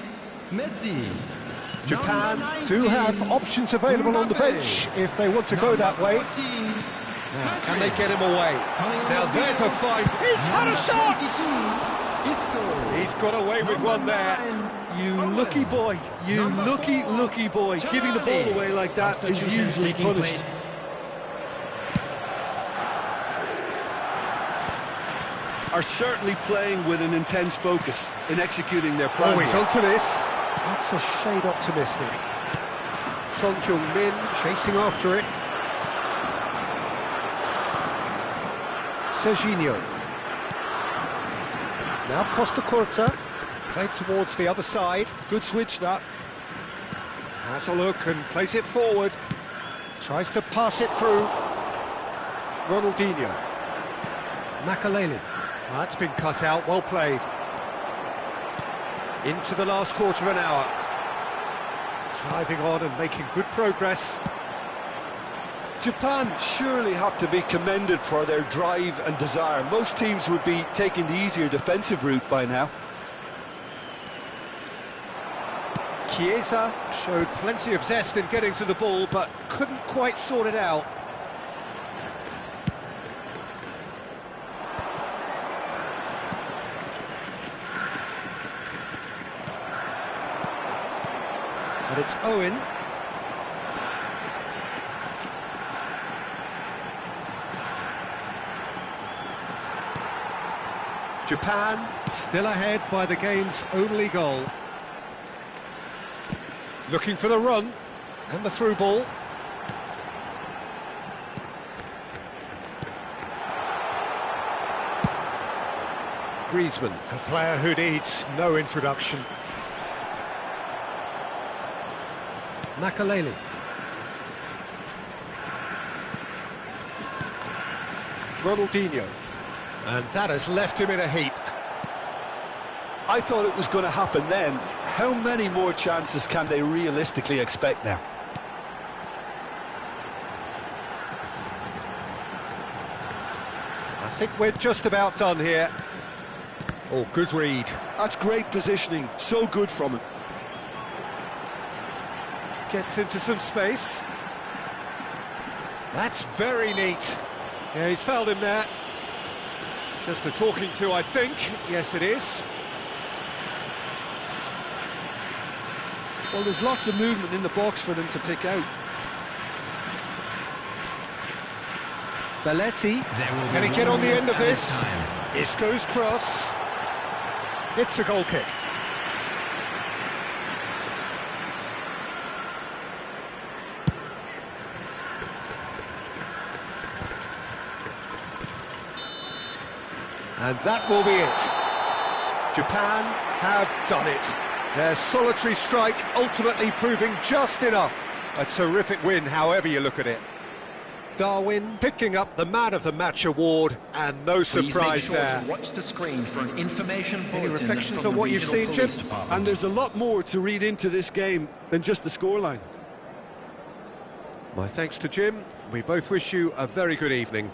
Messi. Japan Number 19, do have options available on the bench if they want to go that way. 14, Now, can they get him away? Now there's a find. He's had a shot! He's got away with one there. You lucky boy, you lucky boy. Giving the ball away like that is usually punished. Are certainly playing with an intense focus in executing their plan. Oh, he's onto this. That's a shade optimistic. Son Heung-min chasing after it. Serginho. Now Costa Curta. Played towards the other side. Good switch, that. Has a look and plays it forward. Tries to pass it through. Ronaldinho. Makaleli. That's been cut out, well played. Into the last quarter of an hour. Driving on and making good progress. Japan surely have to be commended for their drive and desire. Most teams would be taking the easier defensive route by now. Chiesa showed plenty of zest in getting to the ball, but couldn't quite sort it out. But it's Owen. Japan still ahead by the game's only goal. Looking for the run and the through ball. Griezmann, a player who needs no introduction. Makaleli. Ronaldinho. And that has left him in a heap. I thought it was going to happen then. How many more chances can they realistically expect now? I think we're just about done here. Oh, good read. That's great positioning. So good from him. Gets into some space. That's very neat. Yeah, he's fouled him there. Just a talking to, I think. Yes, it is. Well, there's lots of movement in the box for them to pick out. Belletti. Can he get on the end of this? Isco's cross. It's a goal kick. And that will be it. Japan have done it. Their solitary strike ultimately proving just enough. A terrific win, however you look at it. Darwin picking up the Man of the Match award, and no surprise there. Watch the screen for an information Any bulletin reflections from on the what you've Regional seen, Police Jim? Department. And there's a lot more to read into this game than just the scoreline. My thanks to Jim. We both wish you a very good evening.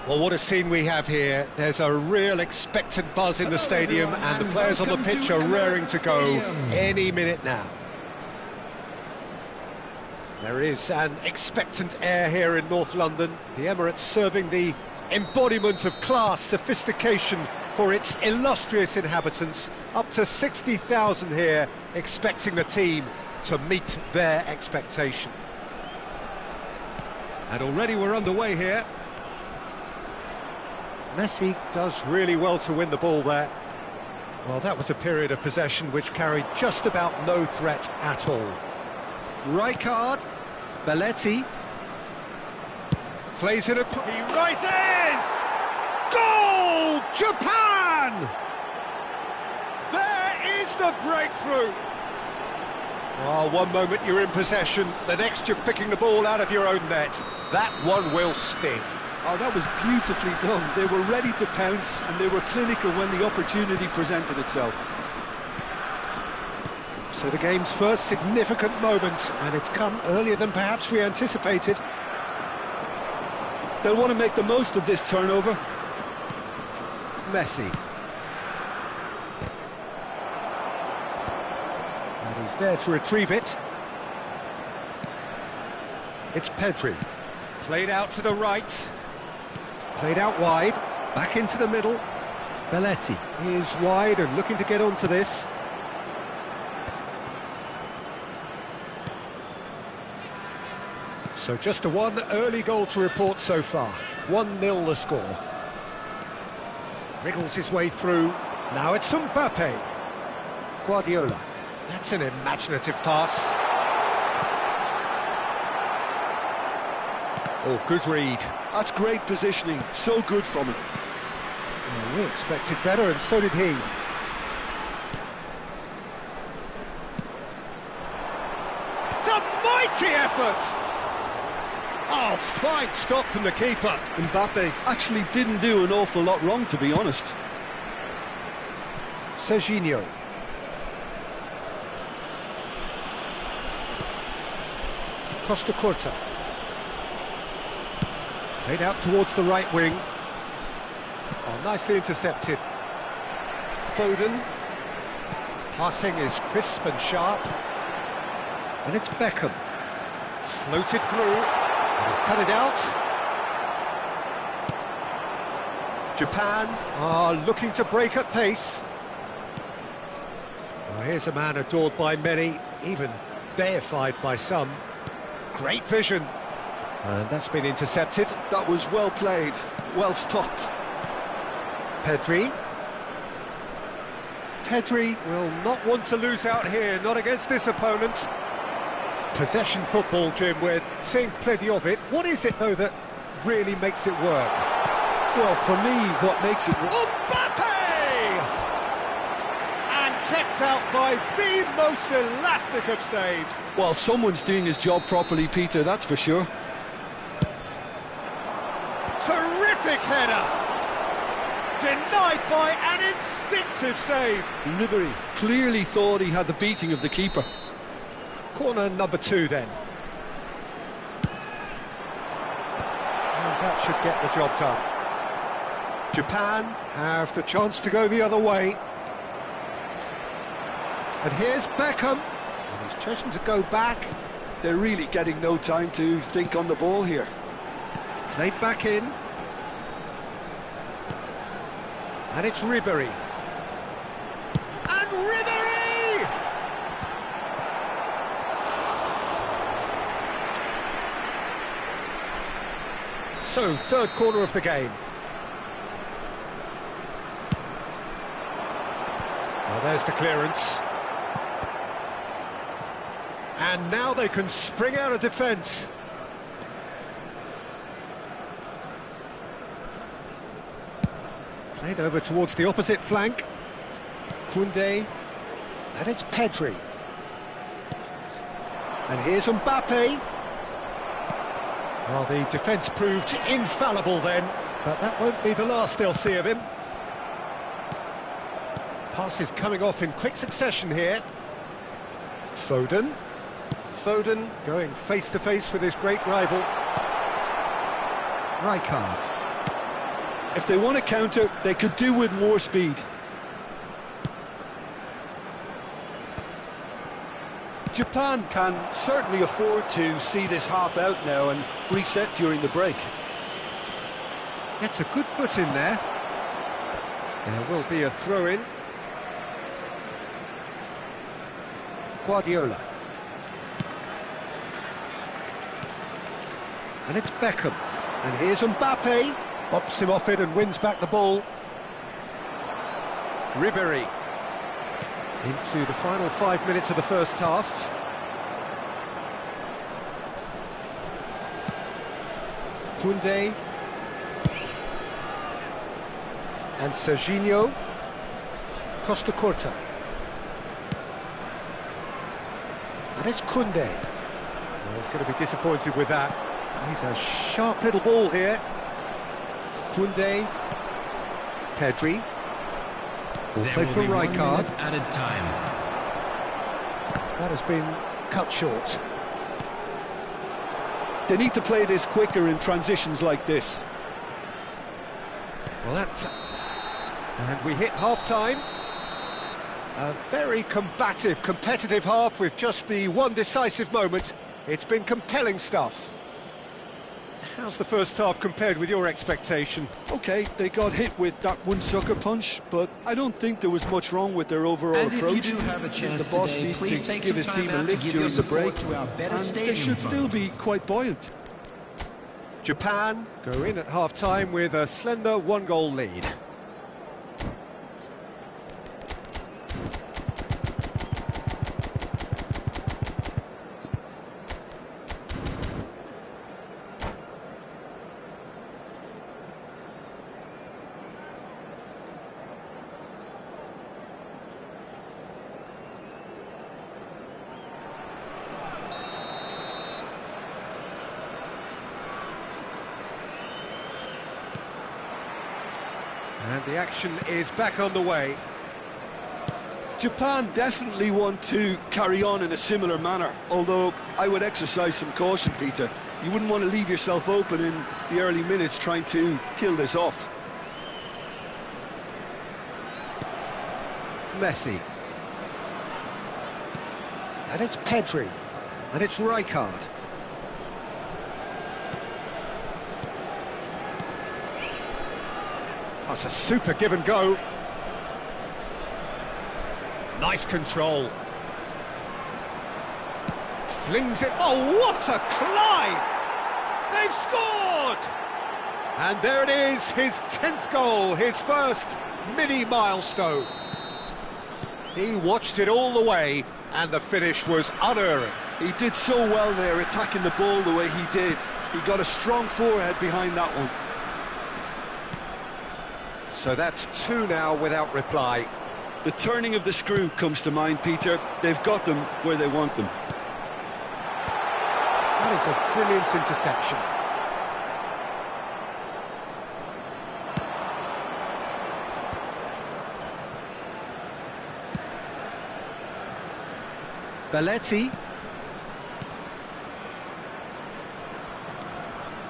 Well, what a scene we have here. There's a real expectant buzz in the stadium, and the players on the pitch are raring to go any minute now. There is an expectant air here in North London. The Emirates serving the embodiment of class, sophistication for its illustrious inhabitants. Up to 60,000 here, expecting the team to meet their expectation. And already we're underway here. Messi does really well to win the ball there. Well, that was a period of possession which carried just about no threat at all. Rijkaard, Belletti, Plays in a... He rises! Goal! Japan! There is the breakthrough! Oh, one moment you're in possession, the next you're picking the ball out of your own net. That one will sting. Oh, that was beautifully done. They were ready to pounce, and they were clinical when the opportunity presented itself. So the game's first significant moment, and it's come earlier than perhaps we anticipated. They'll want to make the most of this turnover. Messi. And he's there to retrieve it. It's Pedri. Played out to the right. Played out wide. Back into the middle. Belletti is wide and looking to get onto this. So just a one early goal to report so far. 1-0 the score. Wriggles his way through. Now it's Mbappe. Guardiola. That's an imaginative pass. Oh, good read. That's great positioning. So good from him. Well, we expected better, and so did he. It's a mighty effort! Oh, fine stop from the keeper. Mbappe actually didn't do an awful lot wrong, to be honest. Serginho. Costa Curta. Played out towards the right wing. Oh, nicely intercepted. Foden. Passing is crisp and sharp. And it's Beckham. Floated through. And he's cut it out. Japan are looking to break at pace. Well, here's a man adored by many, even deified by some. Great vision. And that's been intercepted. That was well played, well stopped. Pedri. Pedri will not want to lose out here, not against this opponent. Possession football, Jim, we're seeing plenty of it. What is it, though, that really makes it work? Well, for me, what makes it work... Mbappe! And kept out by the most elastic of saves. Well, someone's doing his job properly, Peter, that's for sure. Terrific header! Denied by an instinctive save. Ribery clearly thought he had the beating of the keeper. Corner number 2 then. And that should get the job done. Japan have the chance to go the other way. And here's Beckham. And he's chosen to go back. They're really getting no time to think on the ball here. Played back in. And it's Ribery. And Ribery! So, third corner of the game. Well, there's the clearance. And now they can spring out of defence. Played over towards the opposite flank. Koundé. And it's Pedri. And here's Mbappe. Well, the defence proved infallible then, but that won't be the last they'll see of him. Passes coming off in quick succession here. Foden. Foden going face-to-face with his great rival. Rijkaard. If they want to counter, they could do with more speed. Japan can certainly afford to see this half out now and reset during the break. Gets a good foot in there. There will be a throw-in. Guardiola. And it's Beckham. And here's Mbappe. Bops him off it and wins back the ball. Ribery. Into the final 5 minutes of the first half. Koundé. And Serginho. Costa Corta. And it's Koundé. Well, he's going to be disappointed with that. He's a sharp little ball here. Koundé. Pedri. Ball played for Rijkaard. Added time. That has been cut short. They need to play this quicker in transitions like this. Well, and we hit half-time. A very combative, competitive half with just the one decisive moment. It's been compelling stuff. How's the first half compared with your expectation? Okay, they got hit with that one sucker punch, but I don't think there was much wrong with their overall approach. The boss needs to give his team a lift during the break, and they should still be quite buoyant. Japan go in at half-time with a slender one-goal lead. And the action is back on the way. Japan definitely want to carry on in a similar manner, although I would exercise some caution, Peter. You wouldn't want to leave yourself open in the early minutes trying to kill this off. Messi. And it's Pedri. And it's Rijkaard. That's a super give and go. Nice control. Flings it. Oh, what a climb! They've scored! And there it is, his 10th goal, his first mini milestone. He watched it all the way, and the finish was unerring. He did so well there, attacking the ball the way he did. He got a strong forehead behind that one. So that's 2 now without reply. The turning of the screw comes to mind, Peter. They've got them where they want them. That is a brilliant interception. Belletti.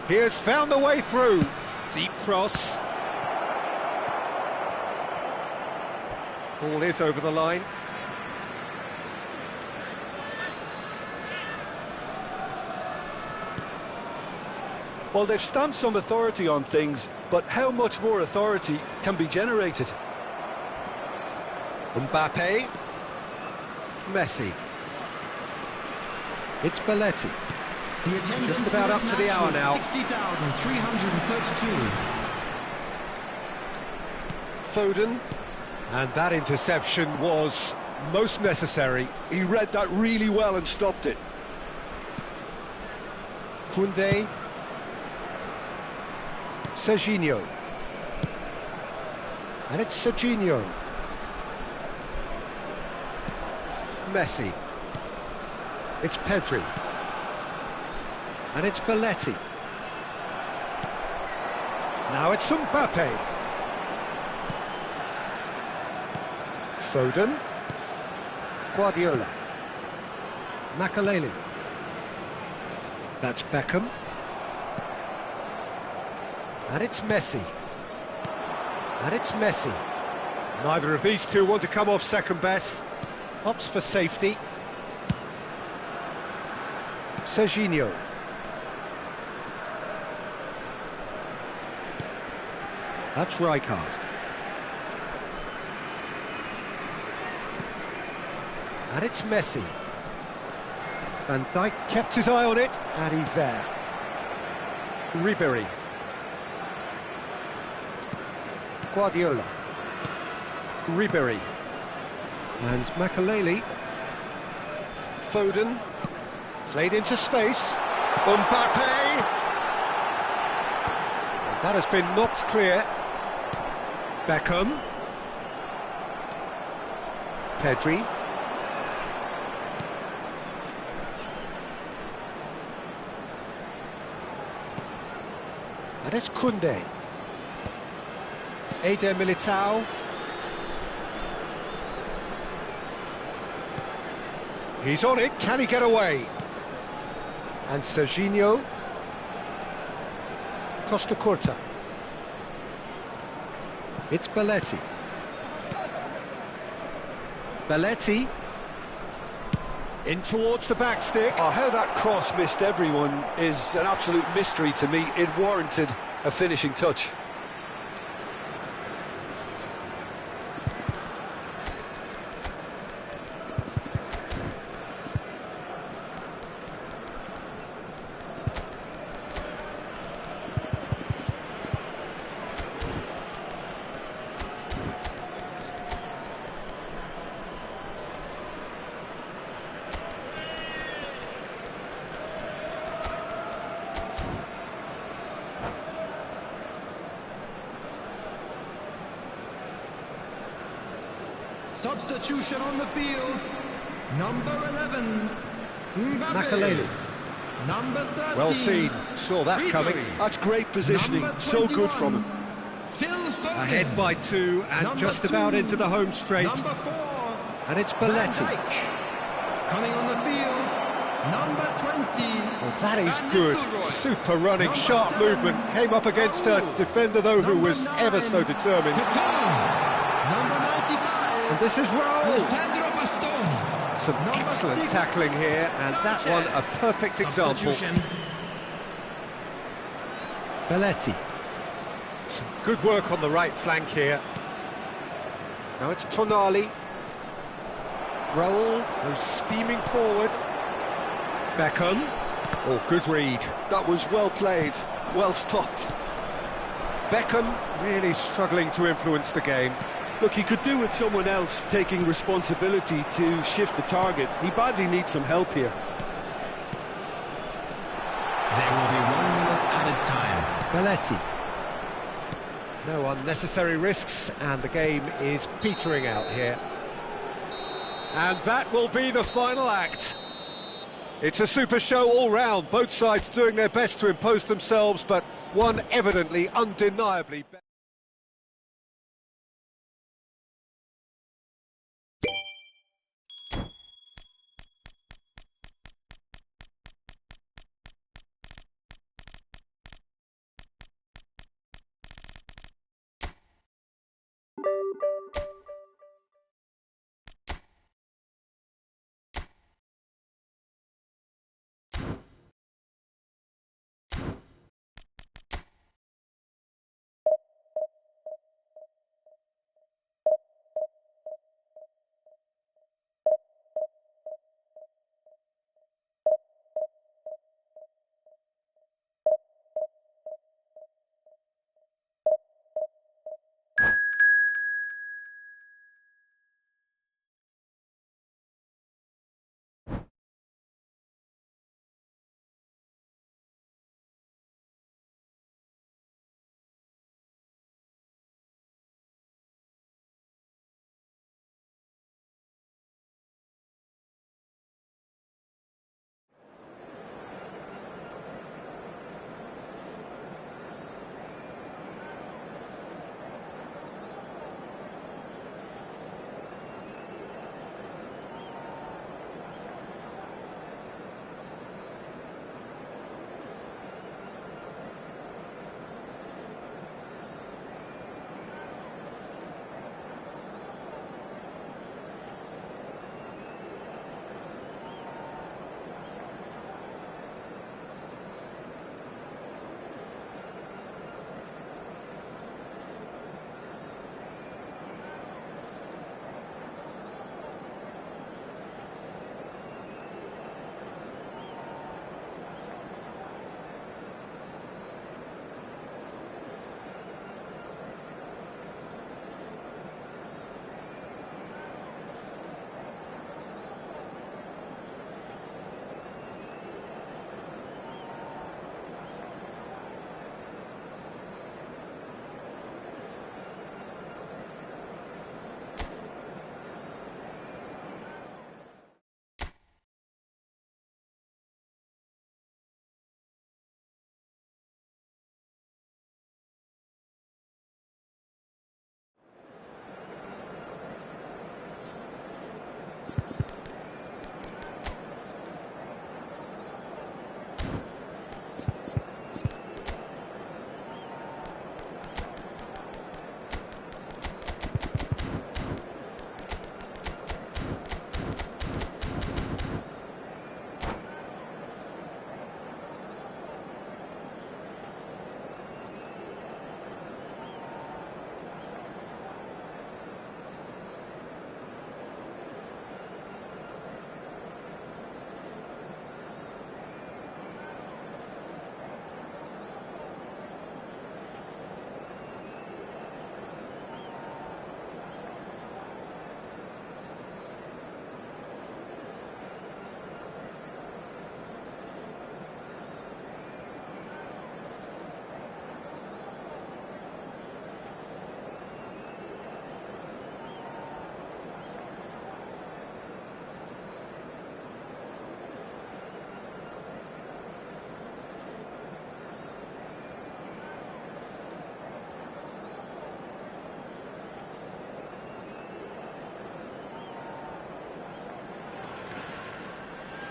He has found the way through. Deep cross. Ball is over the line. Well, they've stamped some authority on things, but how much more authority can be generated? Mbappe. Messi. It's Belletti. Just about up to the hour now. 60,332. Foden. And that interception was most necessary. He read that really well and stopped it. Koundé. Serginho. And it's Serginho. Messi. It's Pedri. And it's Belletti. Now it's Mbappe. Foden. Guardiola. Makaleli. That's Beckham. And it's Messi. And it's Messi. Neither of these two want to come off second best. Opts for safety. Serginho. That's Rijkaard. And it's Messi. Van Dijk kept his eye on it, and he's there. Ribéry. Guardiola. Ribéry. And Makaleli. Foden. Played into space. Mbappe. That has been knocked clear. Beckham. Pedri. And it's Koundé. Eder Militao. He's on it, can he get away? And Serginho. Costa Curta. It's Belletti. Belletti. In towards the back stick. Oh, how that cross missed everyone is an absolute mystery to me. It warranted a finishing touch. Substitution on the field. Number 11, Makaleli. Number 13. Well seen, saw that coming. That's great positioning, so good from him. Ahead by 2 and just about into the home straight. Number 4. And it's Belletti. Coming on the field, number 20. Well, that is good. Super running, sharp movement. Came up against a defender, though, who was ever so determined. Number 95. And this is Raul. Some excellent tackling here, and that one a perfect example. Belletti. Some good work on the right flank here. Now it's Tonali. Raul goes steaming forward. Beckham. Oh, good read. That was well played, well stopped. Beckham really struggling to influence the game. Look, he could do with someone else taking responsibility to shift the target. He badly needs some help here. There will be 1 minute added time. Belletti. No unnecessary risks, and the game is petering out here. And that will be the final act. It's a super show all round, both sides doing their best to impose themselves, but one evidently, undeniably better.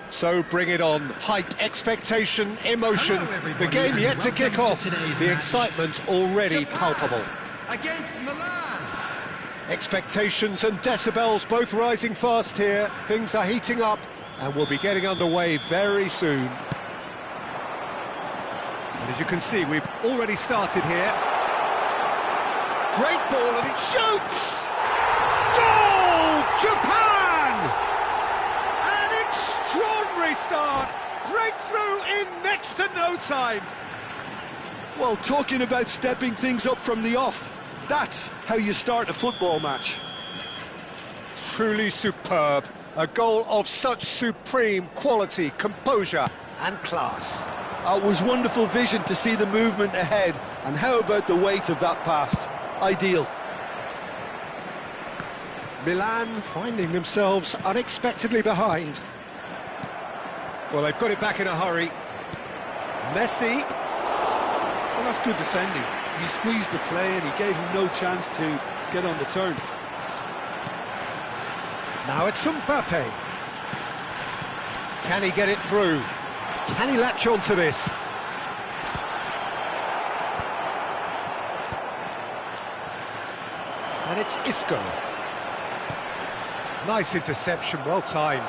So bring it on. Height, expectation, emotion. Hello, The game yet to kick off. today's The match. excitement already palpable. Against Milan. Expectations and decibels both rising fast here. Things are heating up and we'll be getting underway very soon. And as you can see, we've already started here. Great ball and it shoots! Goal! Japan! An extraordinary start. Breakthrough in next to no time. Well, talking about stepping things up from the off, that's how you start a football match. Truly superb. A goal of such supreme quality, composure and class. It was wonderful vision to see the movement ahead, and how about the weight of that pass? Ideal. Milan finding themselves unexpectedly behind. Well, they've got it back in a hurry. Messi. Well, that's good defending. He squeezed the play and he gave him no chance to get on the turn. Now it's Mbappe. Can he get it through? Can he latch on to this? And it's Isco. Nice interception, well timed.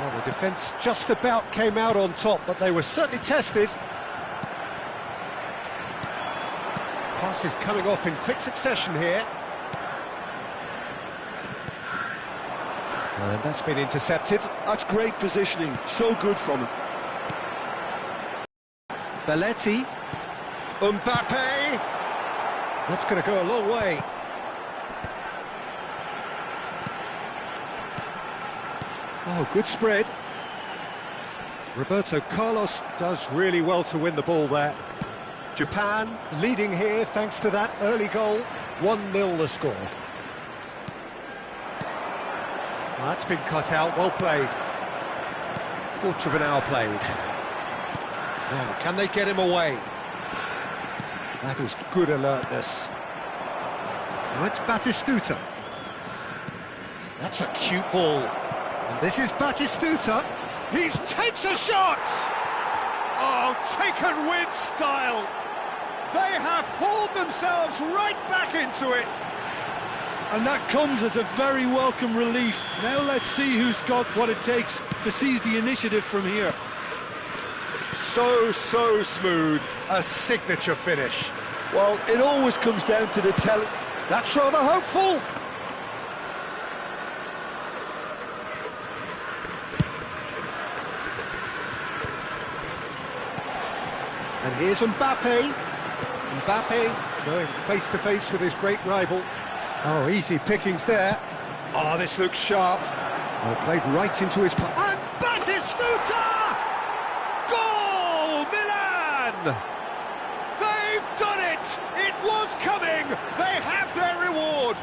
Well, the defence just about came out on top, but they were certainly tested. Passes coming off in quick succession here. And that's been intercepted. That's great positioning, so good from him. Belletti. Mbappe. That's going to go a long way. Oh, good spread. Roberto Carlos does really well to win the ball there. Japan leading here thanks to that early goal. 1-0 the score. Well, that's been cut out, well played. Quarter of an hour played. Now, can they get him away? That was good alertness. Now it's Batistuta. That's a cute ball. And this is Batistuta. He takes a shot! Oh, taken with style. They have hauled themselves right back into it. And that comes as a very welcome relief. Now let's see who's got what it takes to seize the initiative from here. So smooth. A signature finish. Well, it always comes down to the talent. That's rather hopeful. And here's Mbappe. Mbappe going face-to-face with his great rival. Oh, easy pickings there. Oh, this looks sharp. Oh, played right into his... And Batistuta! Goal, Milan! They've done it! It was coming! They have their reward!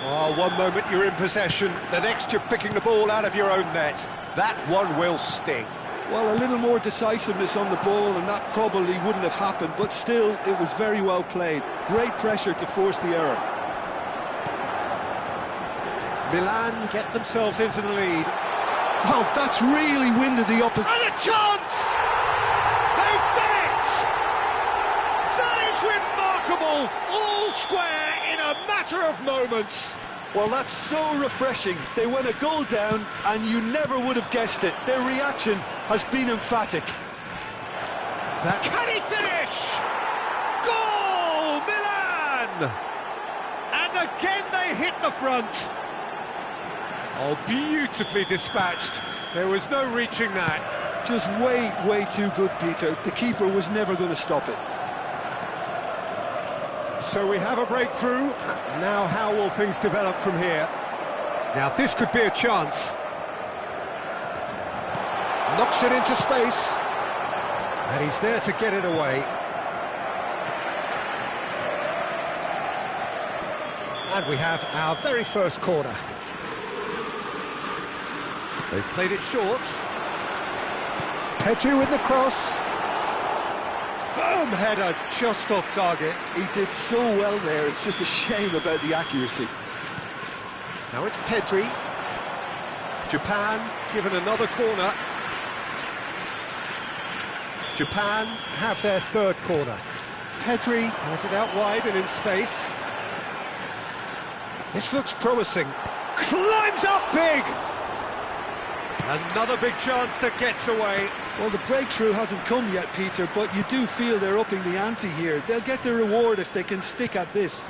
Oh, one moment you're in possession, the next you're picking the ball out of your own net. That one will sting. Well, a little more decisiveness on the ball and that probably wouldn't have happened, but still, it was very well played. Great pressure to force the error. Milan get themselves into the lead. Well, that's really winded the opposition. And a chance! They've done it! That is remarkable! All square in a matter of moments. Well, that's so refreshing. They went a goal down, and you never would have guessed it. Their reaction has been emphatic. Can he finish? Goal, Milan! And again they hit the front. Oh, beautifully dispatched. There was no reaching that. Just way too good, Peter. The keeper was never going to stop it. So we have a breakthrough. Now how will things develop from here? Now this could be a chance. Knocks it into space. And he's there to get it away. And we have our very first corner. They've played it short. Pedri with the cross. Firm header just off target. He did so well there, it's just a shame about the accuracy. Now it's Pedri. Japan given another corner. Japan have their third corner. Pedri has it out wide and in space. This looks promising. Climbs up big! Another big chance that gets away. Well, the breakthrough hasn't come yet, Peter, but you do feel they're upping the ante here. They'll get their reward if they can stick at this.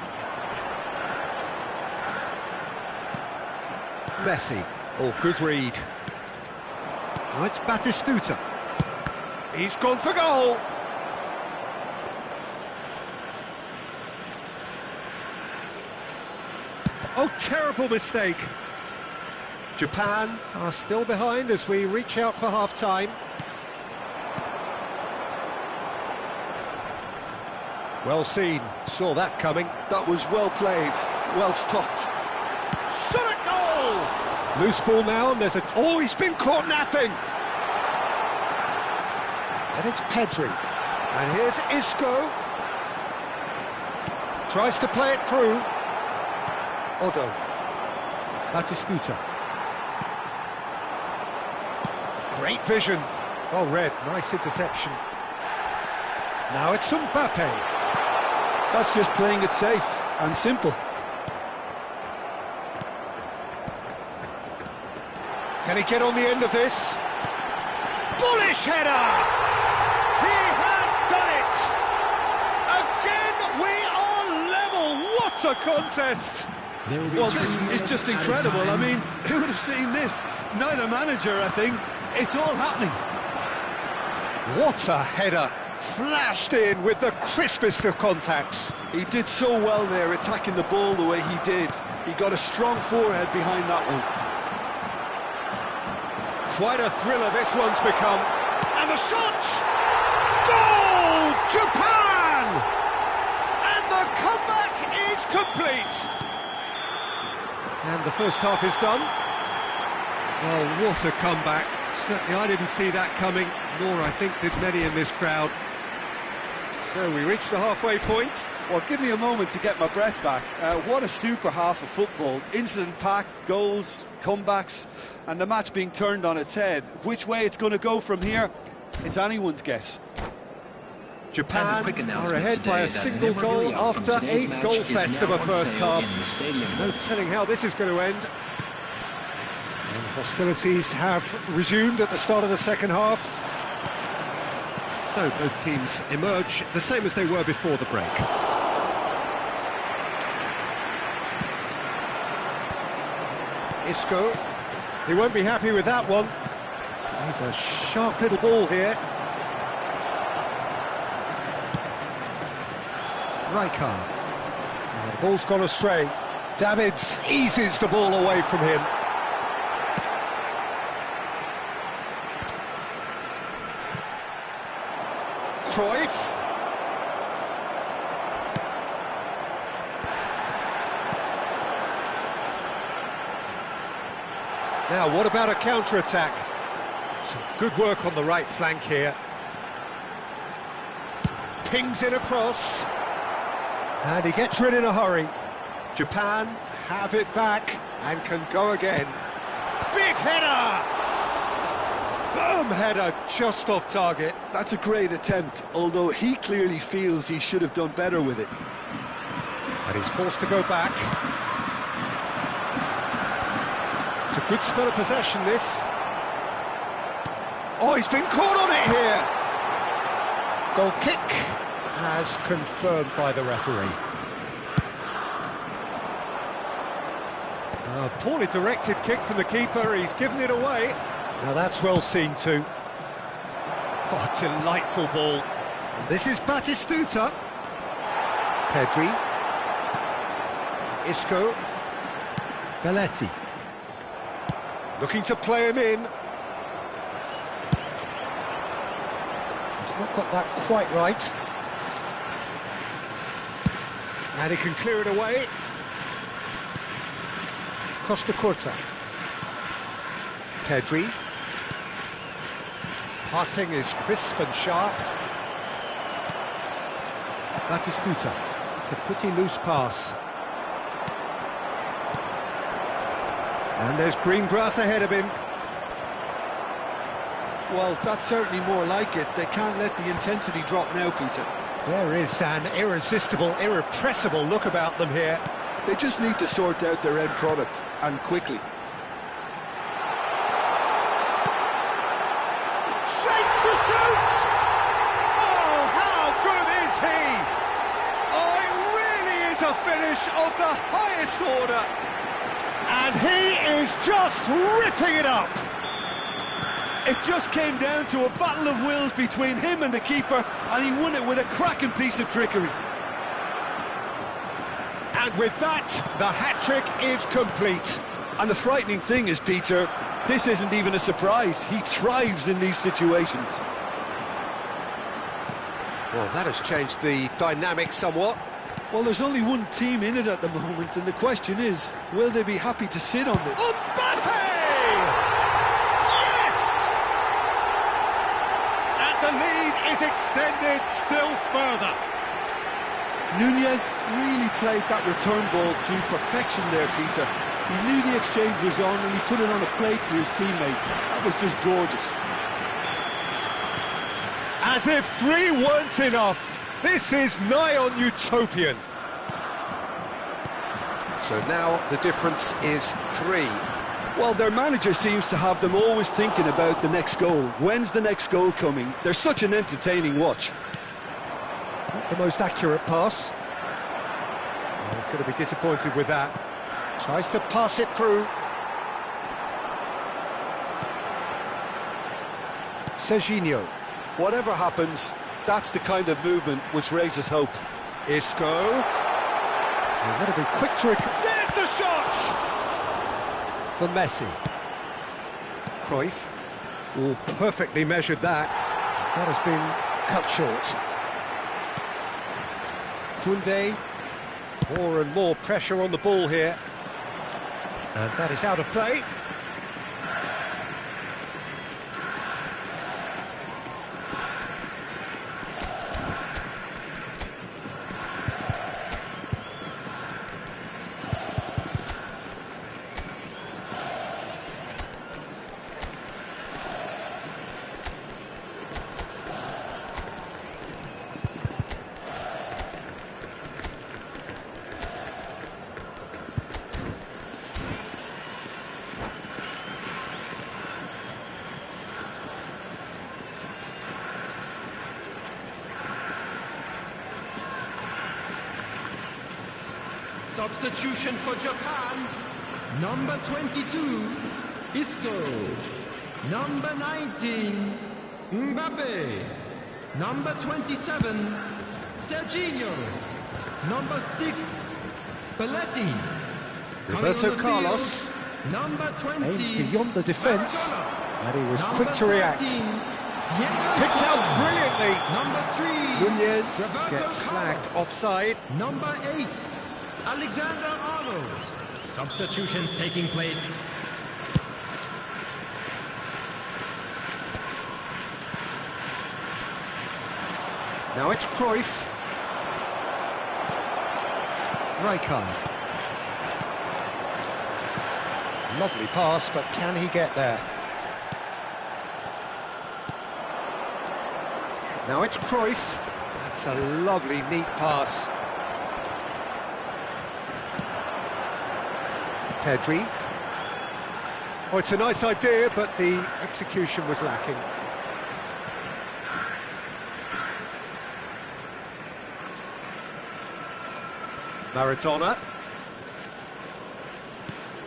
Messi. Oh, good read. Now it's Batistuta. He's gone for goal. Oh, terrible mistake. Japan are still behind as we reach out for half-time. Well seen, saw that coming. That was well played, well stopped. Shot at goal! Loose ball now, and there's a... Oh, he's been caught napping! And it's Pedri. And here's Isco. Tries to play it through. Odo. Batistuta. Great vision. Well read, nice interception. Now it's Mbappe. That's just playing it safe and simple. Can he get on the end of this? Bullish header! He has done it! Again, we are level! What a contest! Well, this is just incredible. I mean, who would have seen this? Neither manager, I think. It's all happening. What a header! Flashed in with the crispest of contacts. He did so well there, attacking the ball the way he did. He got a strong forehead behind that one. Quite a thriller this one's become. And the shot! Goal! Japan! And the comeback is complete. And the first half is done. Oh, what a comeback. Certainly I didn't see that coming, nor I think did many in this crowd. So we reach the halfway point. Well, give me a moment to get my breath back. What a super half of football. Incident-packed, goals, comebacks, and the match being turned on its head. Which way it's going to go from here, it's anyone's guess. Japan are ahead by a single goal after a goal fest of a first half. No telling how this is going to end. And hostilities have resumed at the start of the second half. So both teams emerge the same as they were before the break. Isco, he won't be happy with that one. He's a sharp little ball here. Rijkaard. Oh, the ball's gone astray. Davids eases the ball away from him. Cruyff. Now, what about a counter-attack? Some good work on the right flank here. Pings it across. And he gets rid in a hurry. Japan have it back. And can go again. Big header! Firm header, just off target. That's a great attempt, although he clearly feels he should have done better with it. And he's forced to go back. It's a good spell of possession, this. Oh, he's been caught on it here! Goal kick, as confirmed by the referee. A poorly directed kick from the keeper, he's given it away. Now that's well seen too. Oh, delightful ball. And this is Batistuta. Pedri. Isco. Belletti. Looking to play him in. He's not got that quite right. And he can clear it away. Costa Curta. Pedri. Passing is crisp and sharp. Batistuta. It's a pretty loose pass. And there's green grass ahead of him. Well, that's certainly more like it. They can't let the intensity drop now, Peter. There is an irresistible, irrepressible look about them here. They just need to sort out their end product, and quickly. Shapes to shoot! Oh, how good is he? Oh, it really is a finish of the highest order. And he is just ripping it up. It just came down to a battle of wills between him and the keeper, and he won it with a cracking piece of trickery. And with that, the hat-trick is complete. And the frightening thing is, Peter, this isn't even a surprise. He thrives in these situations. Well, that has changed the dynamic somewhat. Well, there's only one team in it at the moment, and the question is, will they be happy to sit on this? Mbappe! Yes! And the lead is extended still further. Nunez really played that return ball to perfection there, Peter. He knew the exchange was on and he put it on a plate for his teammate. That was just gorgeous. As if 3 weren't enough, this is nigh on utopian. So now the difference is 3. Well, their manager seems to have them always thinking about the next goal. When's the next goal coming? They're such an entertaining watch. Not the most accurate pass. Oh, he's going to be disappointed with that. Tries to pass it through. Serginho. Whatever happens, that's the kind of movement which raises hope. Isco. They've got to be quick to recover. There's the shot! For Messi. Cruyff. Oh, perfectly measured that. That has been cut short. Koundé. More and more pressure on the ball here. And that is out of play. Substitution for Japan, number 22, Isco, number 19, Mbappe, number 27, Serginho, number 6, Belletti, Roberto Carlos, number 20, aims beyond the defence, and he was quick to react. 13, Picked out brilliantly. number 3, Nunez Roberto gets flagged Carlos. offside. Number 8, Alexander-Arnold. Substitutions taking place. Now it's Cruyff. Rijkaard. Lovely pass, but can he get there? Now it's Cruyff. That's a lovely, neat pass. Pedri. Oh, it's a nice idea, but the execution was lacking. Maradona.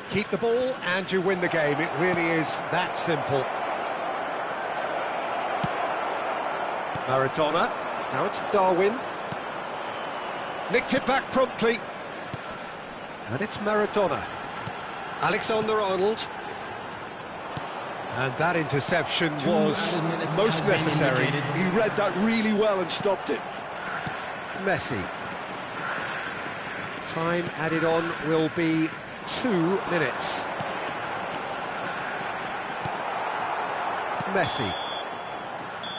Keep the ball and you win the game. It really is that simple. Maradona. Now it's Darwin. Nicked it back promptly. And it's Maradona. Alexander-Arnold. And that interception was most necessary. He read that really well and stopped it. Messi. Time added on will be 2 minutes. Messi.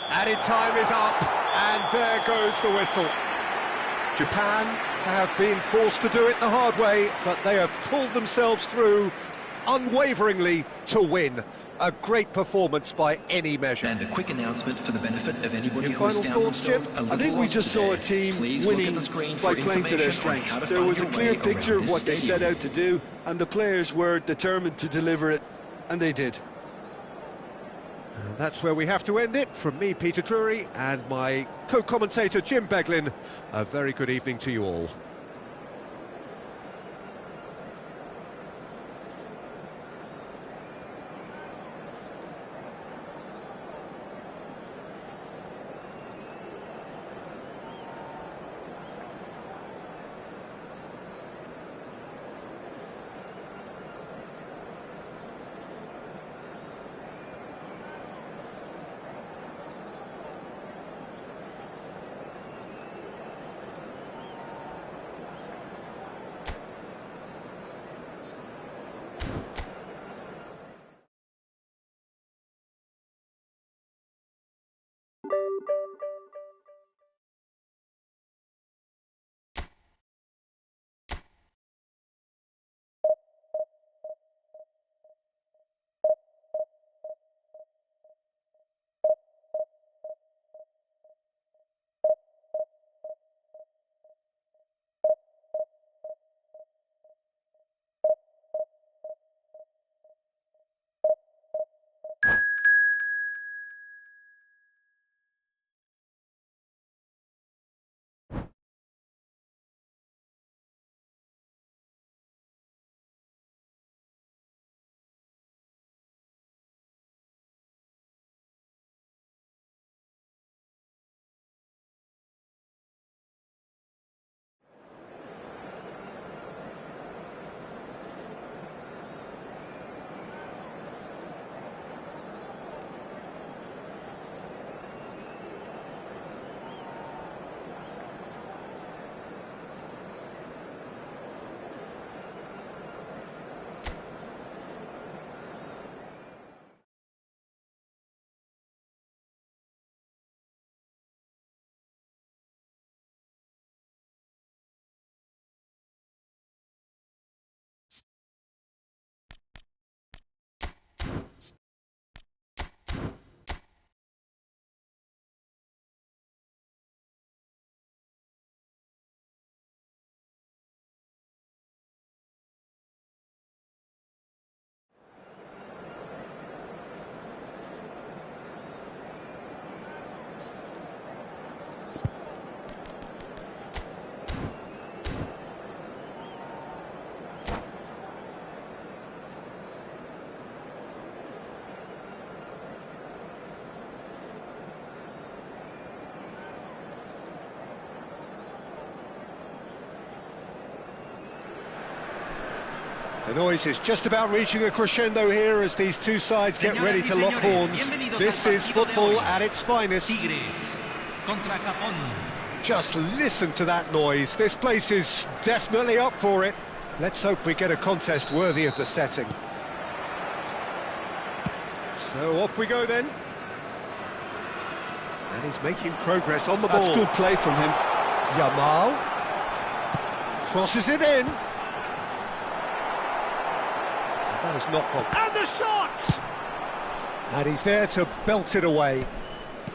Added time is up, and there goes the whistle. Japan have been forced to do it the hard way, but they have pulled themselves through unwaveringly to win. A great performance by any measure. And a quick announcement for the benefit of anybody Your who's final down thoughts, Jim? I think we just saw a team winning by playing to their strengths. There was a clear picture of what they set out to do, and the players were determined to deliver it, and they did. And that's where we have to end it. From me, Peter Drury, and my co-commentator, Jim Beglin, a very good evening to you all. The noise is just about reaching a crescendo here as these two sides get ready to lock horns. This is football at its finest. Just listen to that noise. This place is definitely up for it. Let's hope we get a contest worthy of the setting. So off we go then. And he's making progress on the ball. That's good play from him. Yamal crosses it in. That has not gone. And the shot! And he's there to belt it away.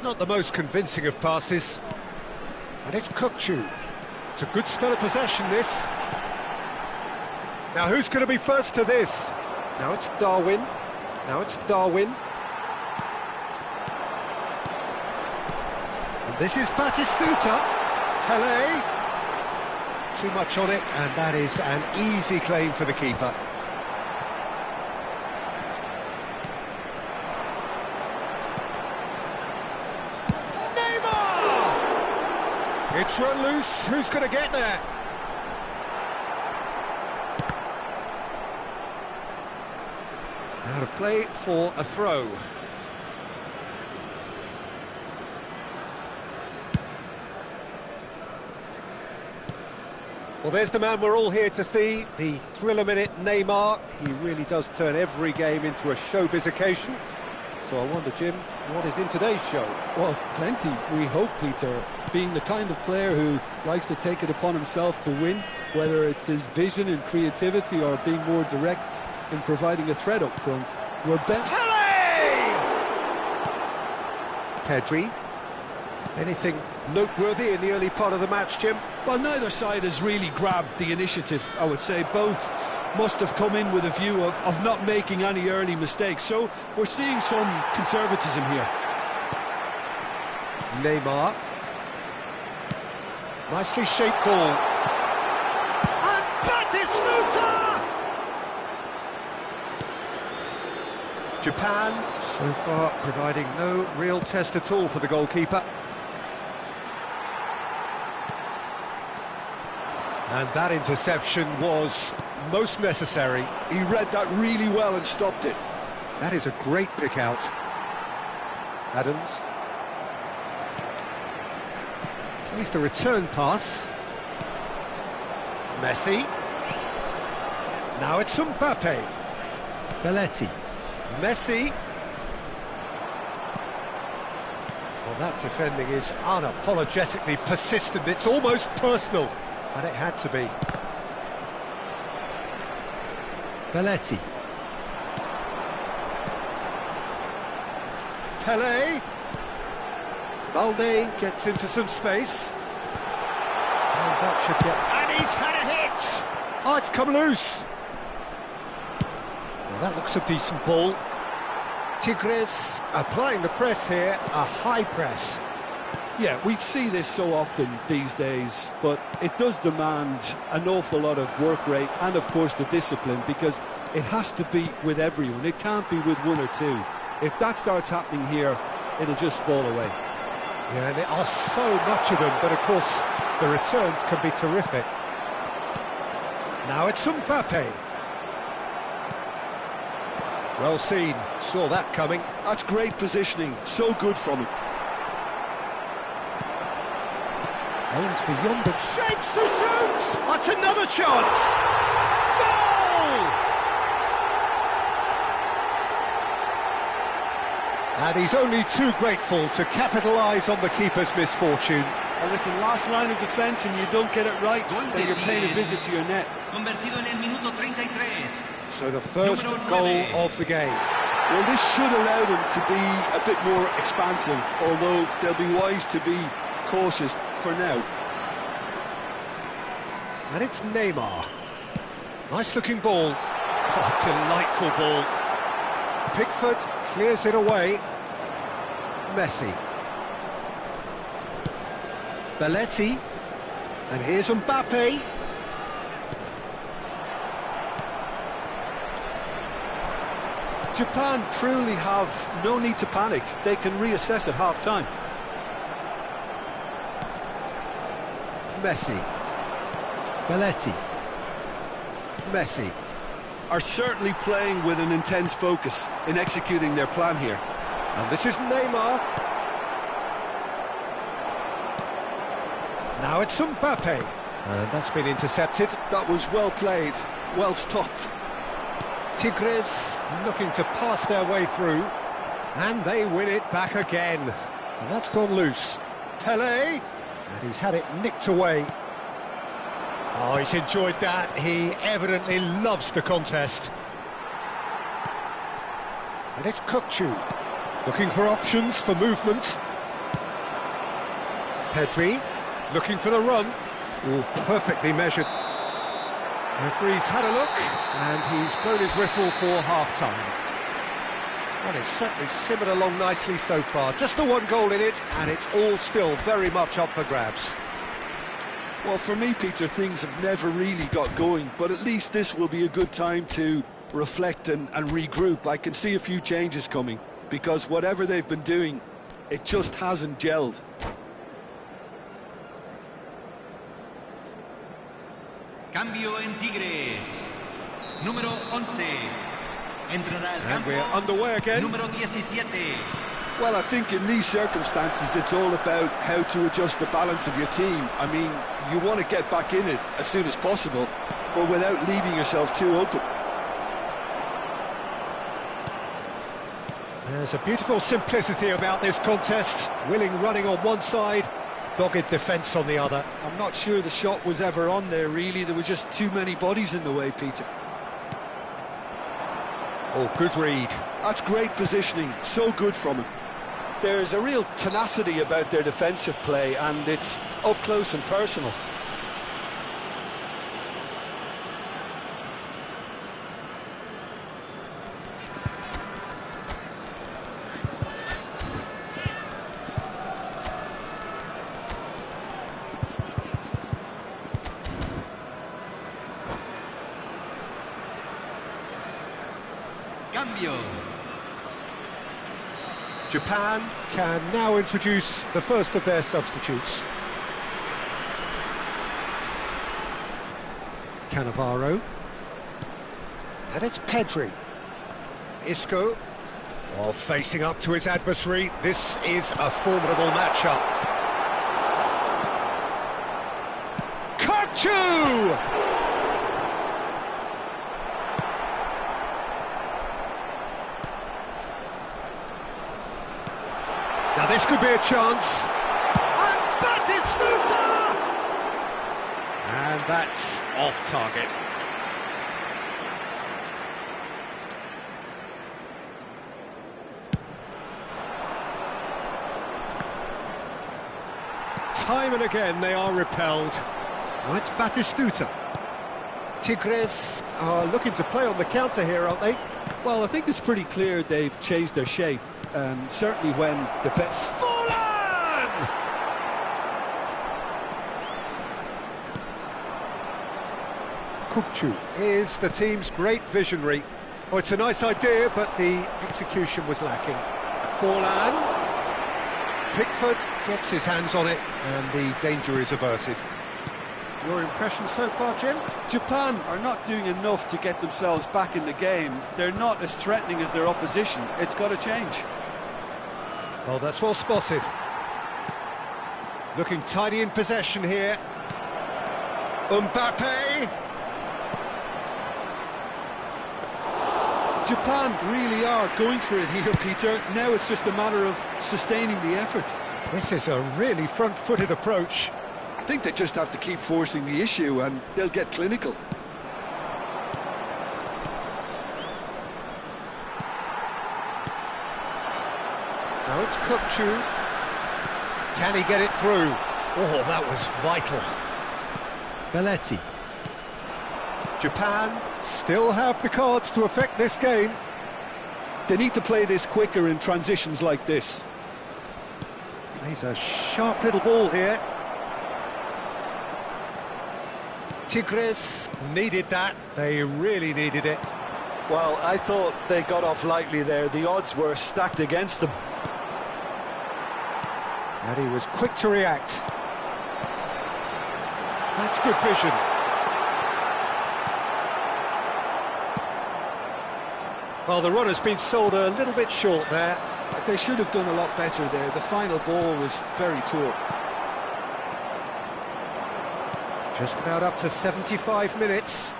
Not the most convincing of passes. And it's Kukcu. It's a good spell of possession, this. Now who's going to be first to this? Now it's Darwin. Now it's Darwin. And this is Batistuta. Tele. Too much on it, and that is an easy claim for the keeper. Neymar! It's run loose. Who's going to get there? Out of play for a throw. Well, there's the man we're all here to see, the thriller-minute Neymar. He really does turn every game into a showbiz occasion. So I wonder, Jim, what is in today's show? Well, plenty, we hope, Peter. Being the kind of player who likes to take it upon himself to win, whether it's his vision and creativity or being more direct in providing a threat up front, we're bent. Pedri. Anything noteworthy in the early part of the match, Jim? Well, neither side has really grabbed the initiative, I would say. Both must have come in with a view of not making any early mistakes. So we're seeing some conservatism here. Neymar. Nicely shaped ball. And Batistuta! Japan, so far, providing no real test at all for the goalkeeper. And that interception was most necessary. He read that really well and stopped it. That is a great pick out. Adams. Plays the return pass. Messi. Now it's Mbappe. Belletti. Messi. Well, that defending is unapologetically persistent. It's almost personal. And it had to be. Belletti. Tele. Balde gets into some space. And that should get... And he's had a hit! Oh, it's come loose. Well, that looks a decent ball. Tigres applying the press here, a high press. Yeah, we see this so often these days, but it does demand an awful lot of work rate and, of course, the discipline, because it has to be with everyone. It can't be with one or two. If that starts happening here, it'll just fall away. Yeah, and there are so much of them, but, of course, the returns can be terrific. Now it's Mbappe. Well seen, saw that coming. That's great positioning, so good from him. Aims beyond it, shapes to shoot! That's another chance! Goal! And he's only too grateful to capitalise on the keeper's misfortune. And listen, last line of defence and you don't get it right, then you're paying a visit to your net. Convertido en el minuto 33. So the first goal of the game. Well, this should allow them to be a bit more expansive, although they'll be wise to be cautious for now. And it's Neymar. Nice looking ball. Oh, delightful ball. Pickford clears it away. Messi. Belletti. And here's Mbappe. Japan truly have no need to panic. They can reassess at half-time. Messi. Belletti. Messi. Are certainly playing with an intense focus in executing their plan here. And this is Neymar. Now it's Mbappe. And that's been intercepted. That was well played, well stopped. Tigres looking to pass their way through. And they win it back again. And that's gone loose. Tele. And he's had it nicked away. Oh, he's enjoyed that. He evidently loves the contest. And it's Kukçu, looking for options for movement. Pedri, looking for the run. Oh, perfectly measured. Referee's had a look, and he's blown his whistle for half-time. Well, it's certainly simmered along nicely so far. Just the one goal in it, and it's all still very much up for grabs. Well, for me, Peter, things have never really got going, but at least this will be a good time to reflect and regroup. I can see a few changes coming, because whatever they've been doing, it just hasn't gelled. Cambio en Tigres. Número 11. Entrará al And campo. we're underway again. Número 17. Well, I think in these circumstances, it's all about how to adjust the balance of your team. I mean, you want to get back in it as soon as possible, but without leaving yourself too open. There's a beautiful simplicity about this contest. Willing running on one side, dogged defence on the other. I'm not sure the shot was ever on there, really. There were just too many bodies in the way, Peter. Oh, good read. That's great positioning, so good from him. There's a real tenacity about their defensive play, and it's up close and personal. Cambio. Japan can now introduce the first of their substitutes. Cannavaro. And it's Pedri. Isco. Oh, facing up to his adversary. This is a formidable matchup. Kukçu! Now this could be a chance. And Batistuta! And that's off target. Time and again they are repelled. Now it's Batistuta. Tigres are looking to play on the counter here, aren't they? Well, I think it's pretty clear they've changed their shape. Certainly when defense... Fallen! Kukçu is the team's great visionary. Oh, it's a nice idea, but the execution was lacking. Forlan. Pickford gets his hands on it, and the danger is averted. Your impression so far, Jim? Japan are not doing enough to get themselves back in the game. They're not as threatening as their opposition. It's got to change. Well, that's well spotted. Looking tidy in possession here. Mbappe! Japan really are going for it here, Peter. Now it's just a matter of sustaining the effort. This is a really front-footed approach. I think they just have to keep forcing the issue and they'll get clinical. Now it's Kukçu. Can he get it through? Oh, that was vital. Belletti. Japan still have the cards to affect this game. They need to play this quicker in transitions like this. He's a sharp little ball here. Tigres needed that. They really needed it. Well, I thought they got off lightly there. The odds were stacked against them. And he was quick to react. That's good vision. Well, the run has been sold a little bit short there. They should have done a lot better there. The final ball was very poor. Just about up to 75 minutes.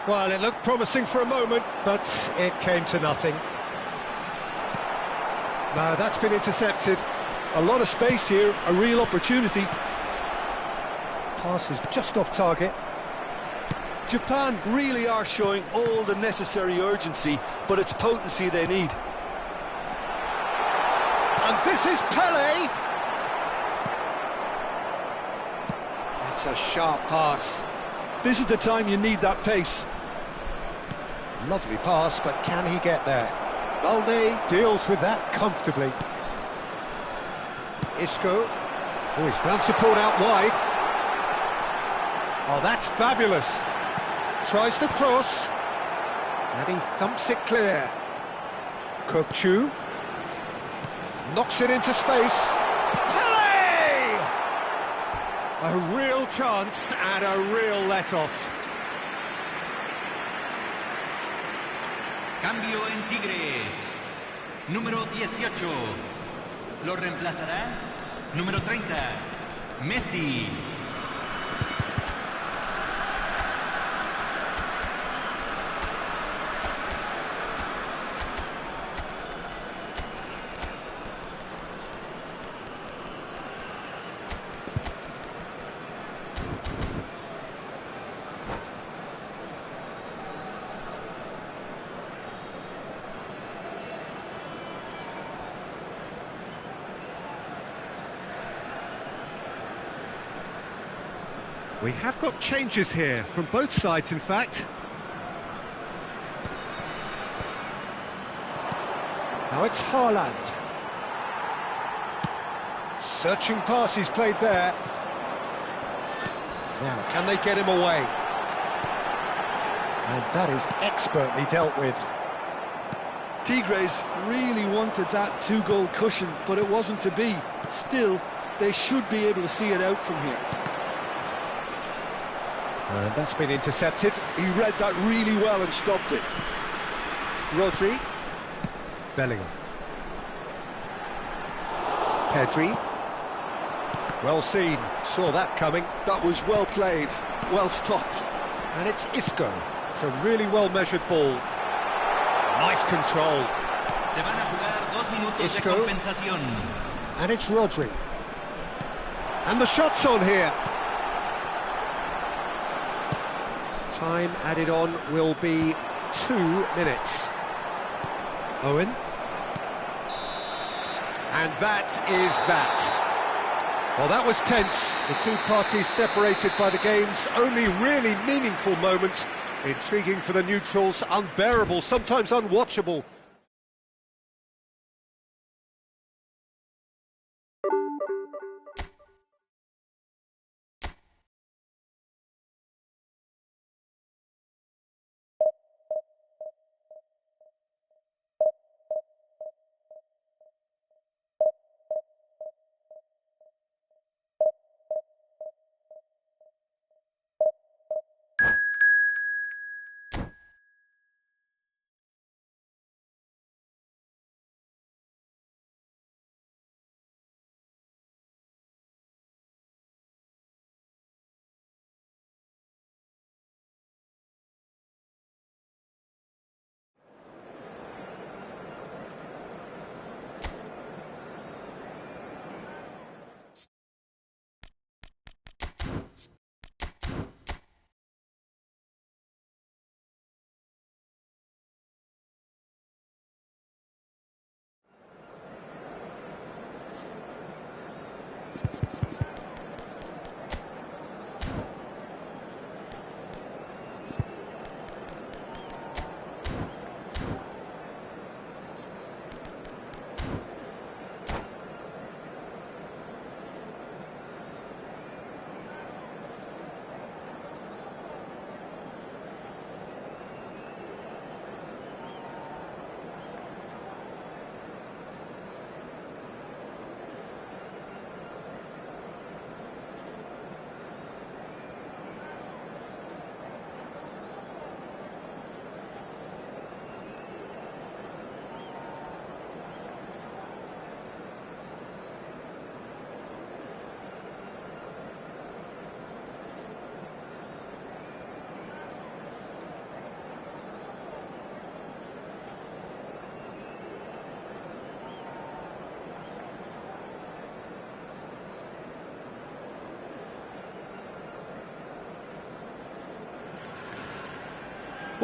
Well, it looked promising for a moment, but it came to nothing. No, that's been intercepted. A lot of space here, a real opportunity. Pass is just off target. Japan really are showing all the necessary urgency, but it's potency they need. And this is Pele. That's a sharp pass. This is the time you need that pace. Lovely pass, but can he get there? Valde deals with that comfortably. Isco. Oh, he's found support out wide. Oh, that's fabulous. Tries to cross. And he thumps it clear. Kokchu. Knocks it into space. Pele! A real chance and a real let-off. Cambio en Tigres. Número 18. Lo reemplazará número 30. Messi. We have got changes here, from both sides in fact. Now it's Haaland. Searching pass he's played there. Now, can they get him away? And that is expertly dealt with. Tigres really wanted that two-goal cushion, but it wasn't to be. Still, they should be able to see it out from here. And that's been intercepted. He read that really well and stopped it. Rodri. Bellingham. Pedri. Well seen, saw that coming. That was well played, well stopped. And it's Isco. It's a really well-measured ball. Nice control. Se van a jugar 2 minutos Isco. de compensación. And it's Rodri. And the shot's on here. Time added on will be 2 minutes. Owen. And that is that. Well, that was tense. The two parties separated by the game's only really meaningful moment. Intriguing for the neutrals, unbearable, sometimes unwatchable.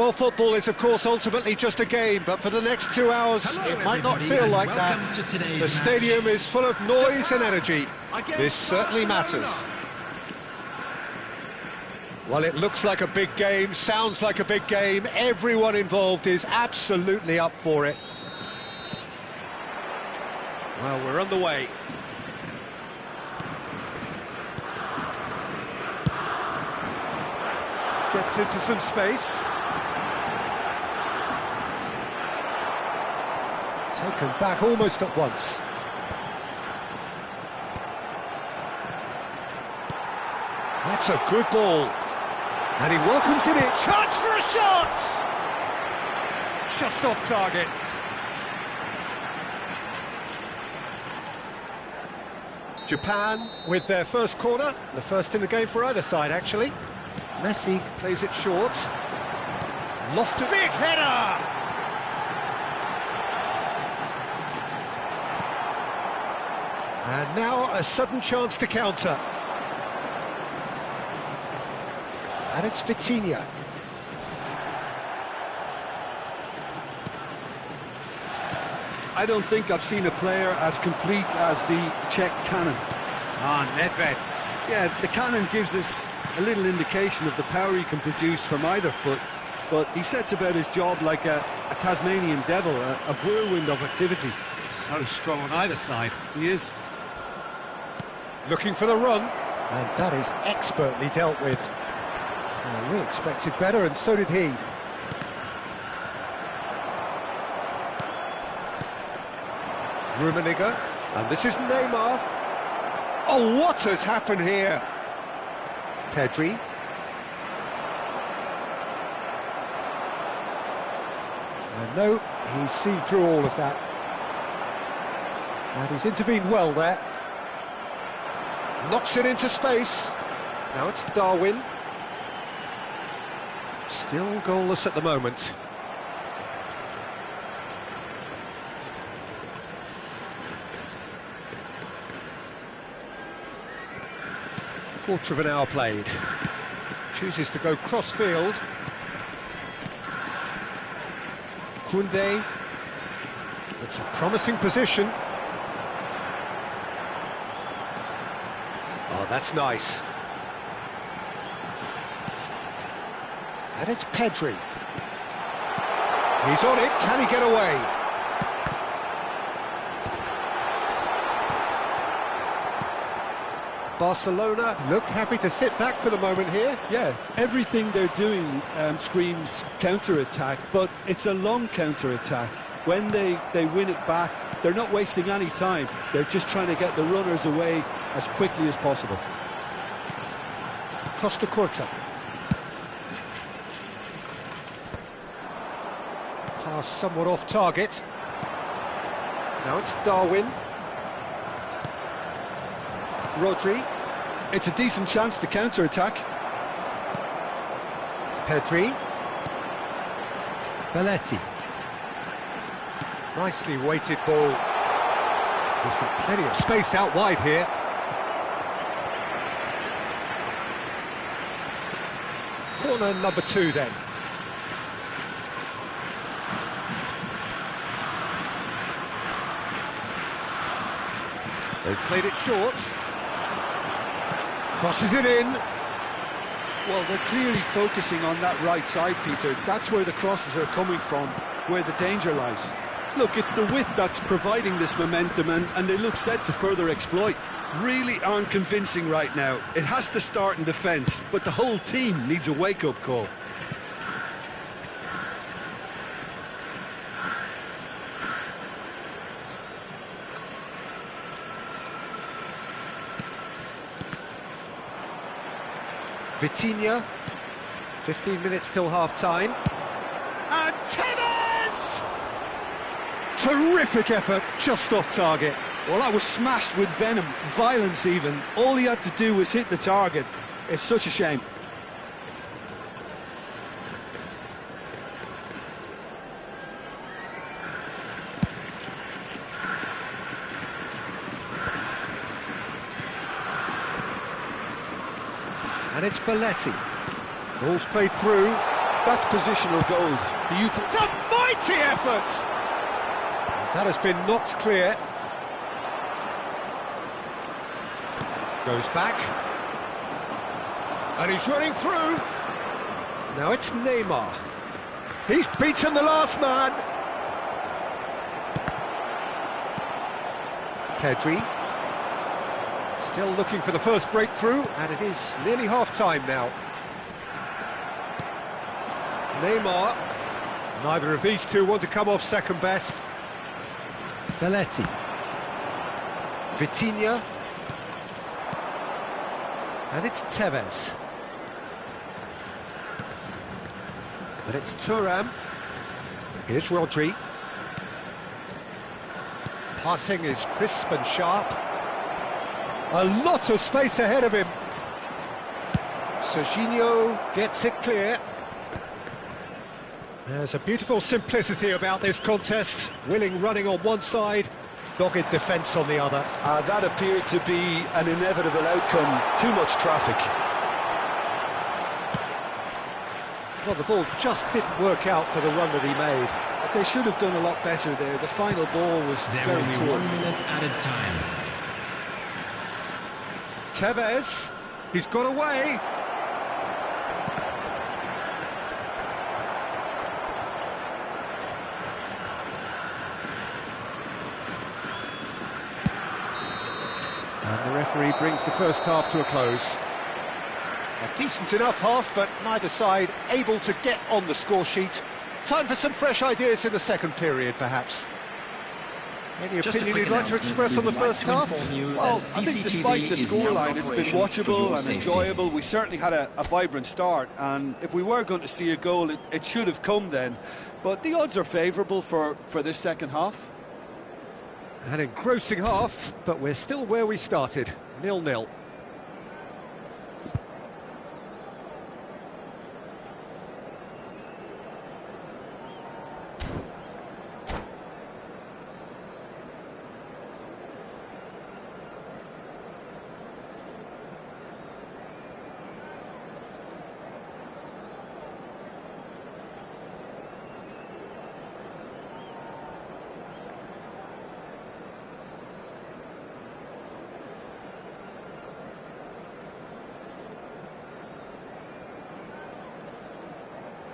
Well, football is, of course, ultimately just a game, but for the next 2 hours, Hello, it might not everybody, feel and like that. welcome to today's The stadium match. is full of noise and energy. Against This certainly Barcelona. matters. Well, it looks like a big game, sounds like a big game. Everyone involved is absolutely up for it. Well, we're on the way. Gets into some space. Taken back almost at once. That's a good ball. And he welcomes it in. Chance for a shot! Just off target. Japan with their first corner. The first in the game for either side, actually. Messi plays it short. Lofted. Big header! And now a sudden chance to counter. And it's Vitinha. I don't think I've seen a player as complete as the Czech cannon. Nedved. Yeah, the cannon gives us a little indication of the power he can produce from either foot, but he sets about his job like a Tasmanian devil, a whirlwind of activity. So strong on either side. He is. Looking for the run. And that is expertly dealt with. Well, we expected better, and so did he. Rummenigge, and this is Neymar. Oh, what has happened here? Pedri. And no, he's seen through all of that. And he's intervened well there. Knocks it into space. Now it's Darwin. Still goalless at the moment. Quarter of an hour played. Chooses to go cross-field. Koundé. It's a promising position. Oh, that's nice. And it's Pedri. He's on it. Can he get away? Barcelona look happy to sit back for the moment here. Yeah, everything they're doing screams counter-attack, but it's a long counter-attack. When they win it back, they're not wasting any time. They're just trying to get the runners away as quickly as possible. Costa Curta. Pass somewhat off target. Now it's Darwin. Rodri. It's a decent chance to counter-attack. Pedri. Belletti. Nicely weighted ball. He's got plenty of space out wide here. Corner number 2 then. They've played it short. Crosses it in. Well, they're clearly focusing on that right side, Peter. That's where the crosses are coming from, where the danger lies. Look, it's the width that's providing this momentum, and they look set to further exploit. Really aren't convincing right now. It has to start in defence, but the whole team needs a wake-up call. Vitinha. 15 minutes till half-time. And Tevez! Terrific effort, just off target. Well, that was smashed with venom, violence even. All he had to do was hit the target. It's such a shame. And it's Belletti. Ball's played through. That's positional goals. It's a mighty effort! That has been knocked clear. Goes back. And he's running through. Now it's Neymar. He's beaten the last man. Pedri. Still looking for the first breakthrough, and it is nearly half-time now. Neymar. Neither of these two want to come off second best. Belletti. Vitinha. And it's Tevez. But it's Thuram. Here's Rodri. Passing is crisp and sharp. A lot of space ahead of him. Serginho gets it clear. There's a beautiful simplicity about this contest. Willing running on one side, dogged defence on the other. That appeared to be an inevitable outcome. Too much traffic. Well, the ball just didn't work out for the run that he made. They should have done a lot better there. The final ball was very poor. 1 minute added time. Tevez, he's got away. And the referee brings the first half to a close. A decent enough half, but neither side able to get on the score sheet. Time for some fresh ideas in the second period, perhaps. Any opinion you'd like to express on the first half? Well, I think despite the scoreline, it's been watchable and enjoyable. We certainly had a vibrant start, and if we were going to see a goal, it should have come then. But the odds are favourable for this second half. An engrossing half, but we're still where we started, 0-0.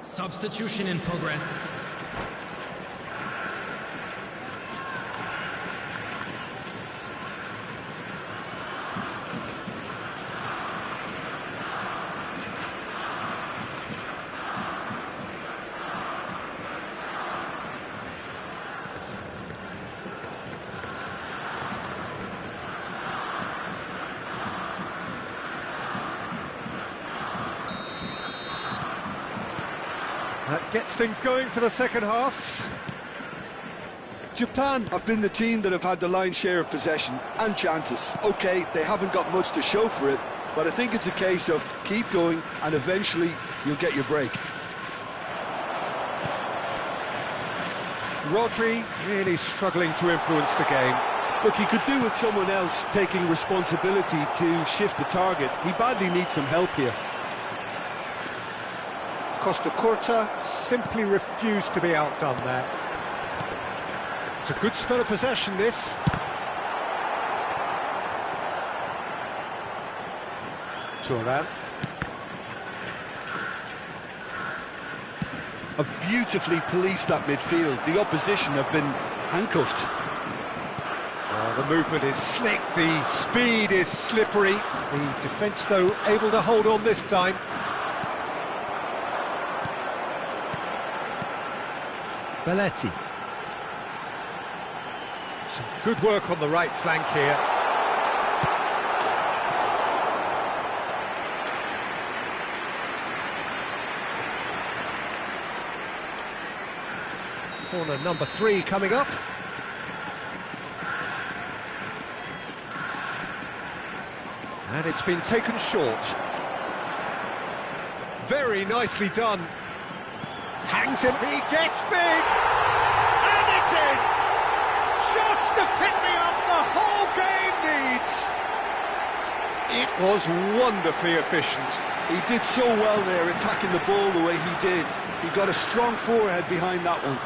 Substitution in progress. That gets things going for the second half. Japan have been the team that have had the lion's share of possession and chances. OK, they haven't got much to show for it, but I think it's a case of keep going and eventually you'll get your break. Rodri really struggling to influence the game. Look, he could do with someone else taking responsibility to shift the target. He badly needs some help here. Costa Curta simply refused to be outdone there. It's a good spell of possession, this. Thuram. Have beautifully policed that midfield. The opposition have been handcuffed. The movement is slick, the speed is slippery. The defence, though, able to hold on this time. Belletti. Some good work on the right flank here. Corner number 3 coming up. And it's been taken short. Very nicely done. Hangs him, he gets big! And it's in! Just the pick-me-up the whole game needs! It was wonderfully efficient. He did so well there, attacking the ball the way he did. He got a strong forehead behind that one.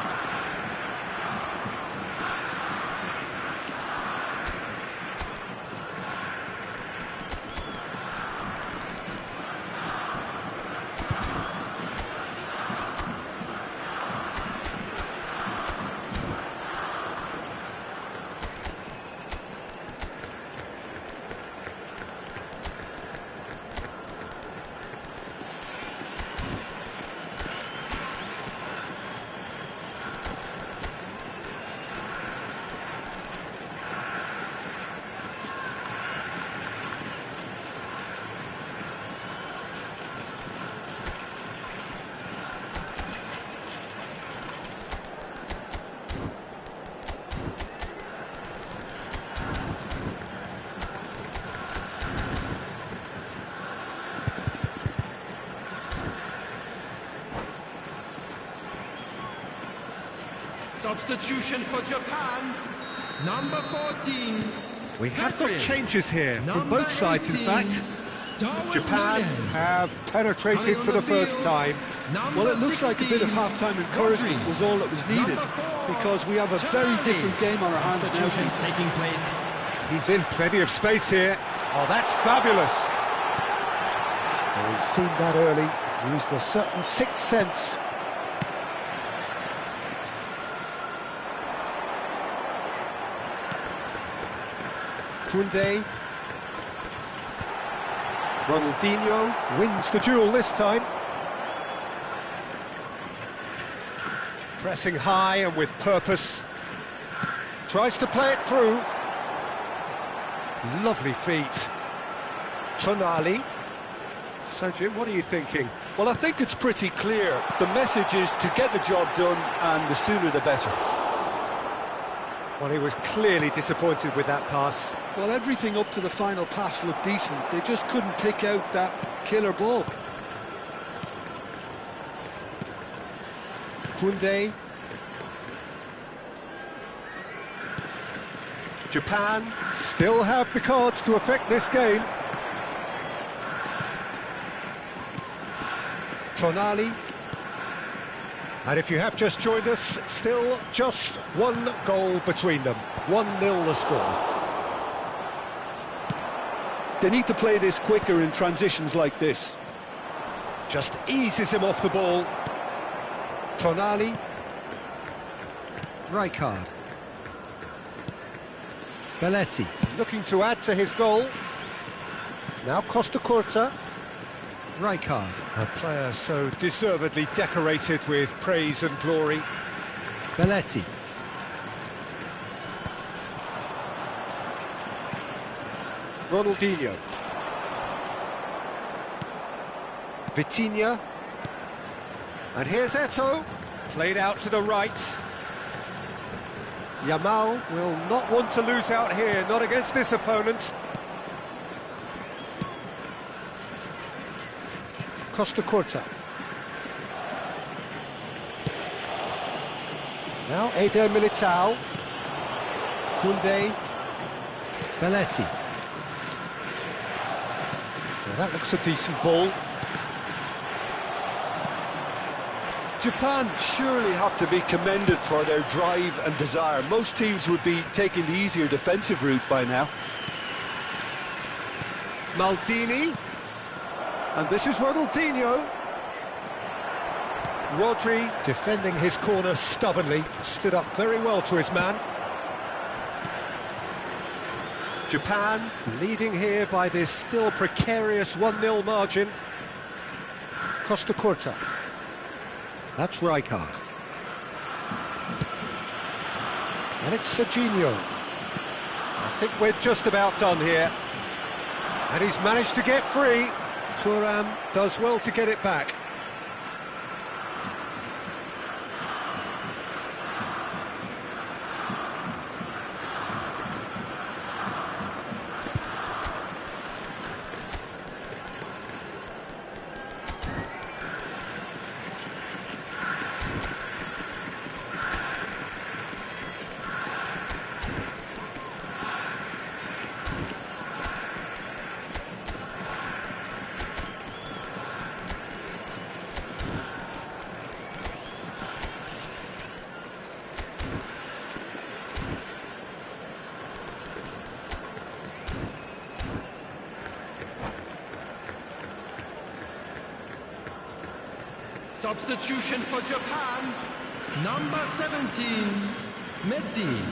Substitution for Japan, number 14. We have got changes here from both sides, in fact. Japan have penetrated for the first time. Well, it looks like a bit of half-time encouragement was all that was needed, because we have a very different game on our hands now, Peter. He's in plenty of space here. Oh, that's fabulous. Well, he's seen that early, used a certain sixth sense. Koundé. Ronaldinho wins the duel this time. Pressing high and with purpose. Tries to play it through. Lovely feet. Tonali. Sergio, what are you thinking? Well, I think it's pretty clear. The message is to get the job done, and the sooner the better. Well, he was clearly disappointed with that pass. Well, everything up to the final pass looked decent. They just couldn't pick out that killer ball. Koundé. Japan still have the cards to affect this game. Tonali. And if you have just joined us, still just one goal between them. 1-0 the score. They need to play this quicker in transitions like this. Just eases him off the ball. Tonali. Rijkaard. Belletti looking to add to his goal. Now Costa Curta. Rijkaard, a player so deservedly decorated with praise and glory. Belletti. Ronaldinho. Vitinha. And here's Eto'o, played out to the right. Yamal will not want to lose out here, not against this opponent. Costa Curta. Now Eder Militao. Koundé. Belletti. Well, that looks a decent ball. Japan surely have to be commended for their drive and desire. Most teams would be taking the easier defensive route by now. Maldini. And this is Ronaldinho. Rodri defending his corner stubbornly, stood up very well to his man. Japan leading here by this still precarious 1-0 margin. Costa Curta. That's Rijkaard. And it's Serginho. I think we're just about done here. And he's managed to get free. Thuram does well to get it back. Substitution for Japan. Number 17, Messi.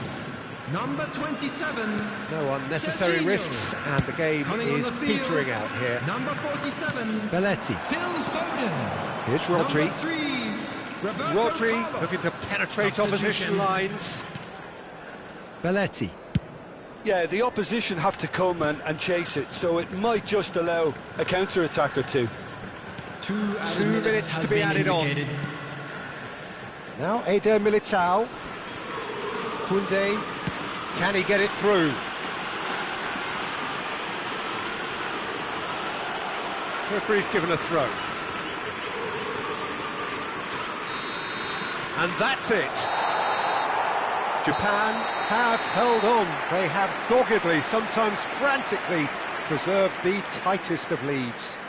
Number 27. No unnecessary Serginho. risks, and the game Coming on is the field, petering out here. Number 47, Belletti. Phil Foden. Here's Rodri. Number 3, Roberto Rodri Carlos. looking to penetrate opposition lines. Belletti. Yeah, the opposition have to come and chase it, so it might just allow a counter-attack or two. 2 minutes has to be been added on. indicated. Now Eder Militao. Koundé. Can he get it through? Referee's given a throw. And that's it. Japan have held on. They have doggedly, sometimes frantically, preserved the tightest of leads.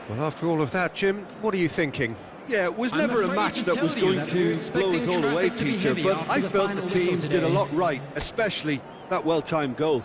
Well, after all of that, Jim, what are you thinking? Yeah, it was I'm never a afraid match to that tell was you going that we're to blow us expecting all away, traffic to be Peter, heavy but after I the felt the final team whistle did a today. lot right, especially that well-timed goal.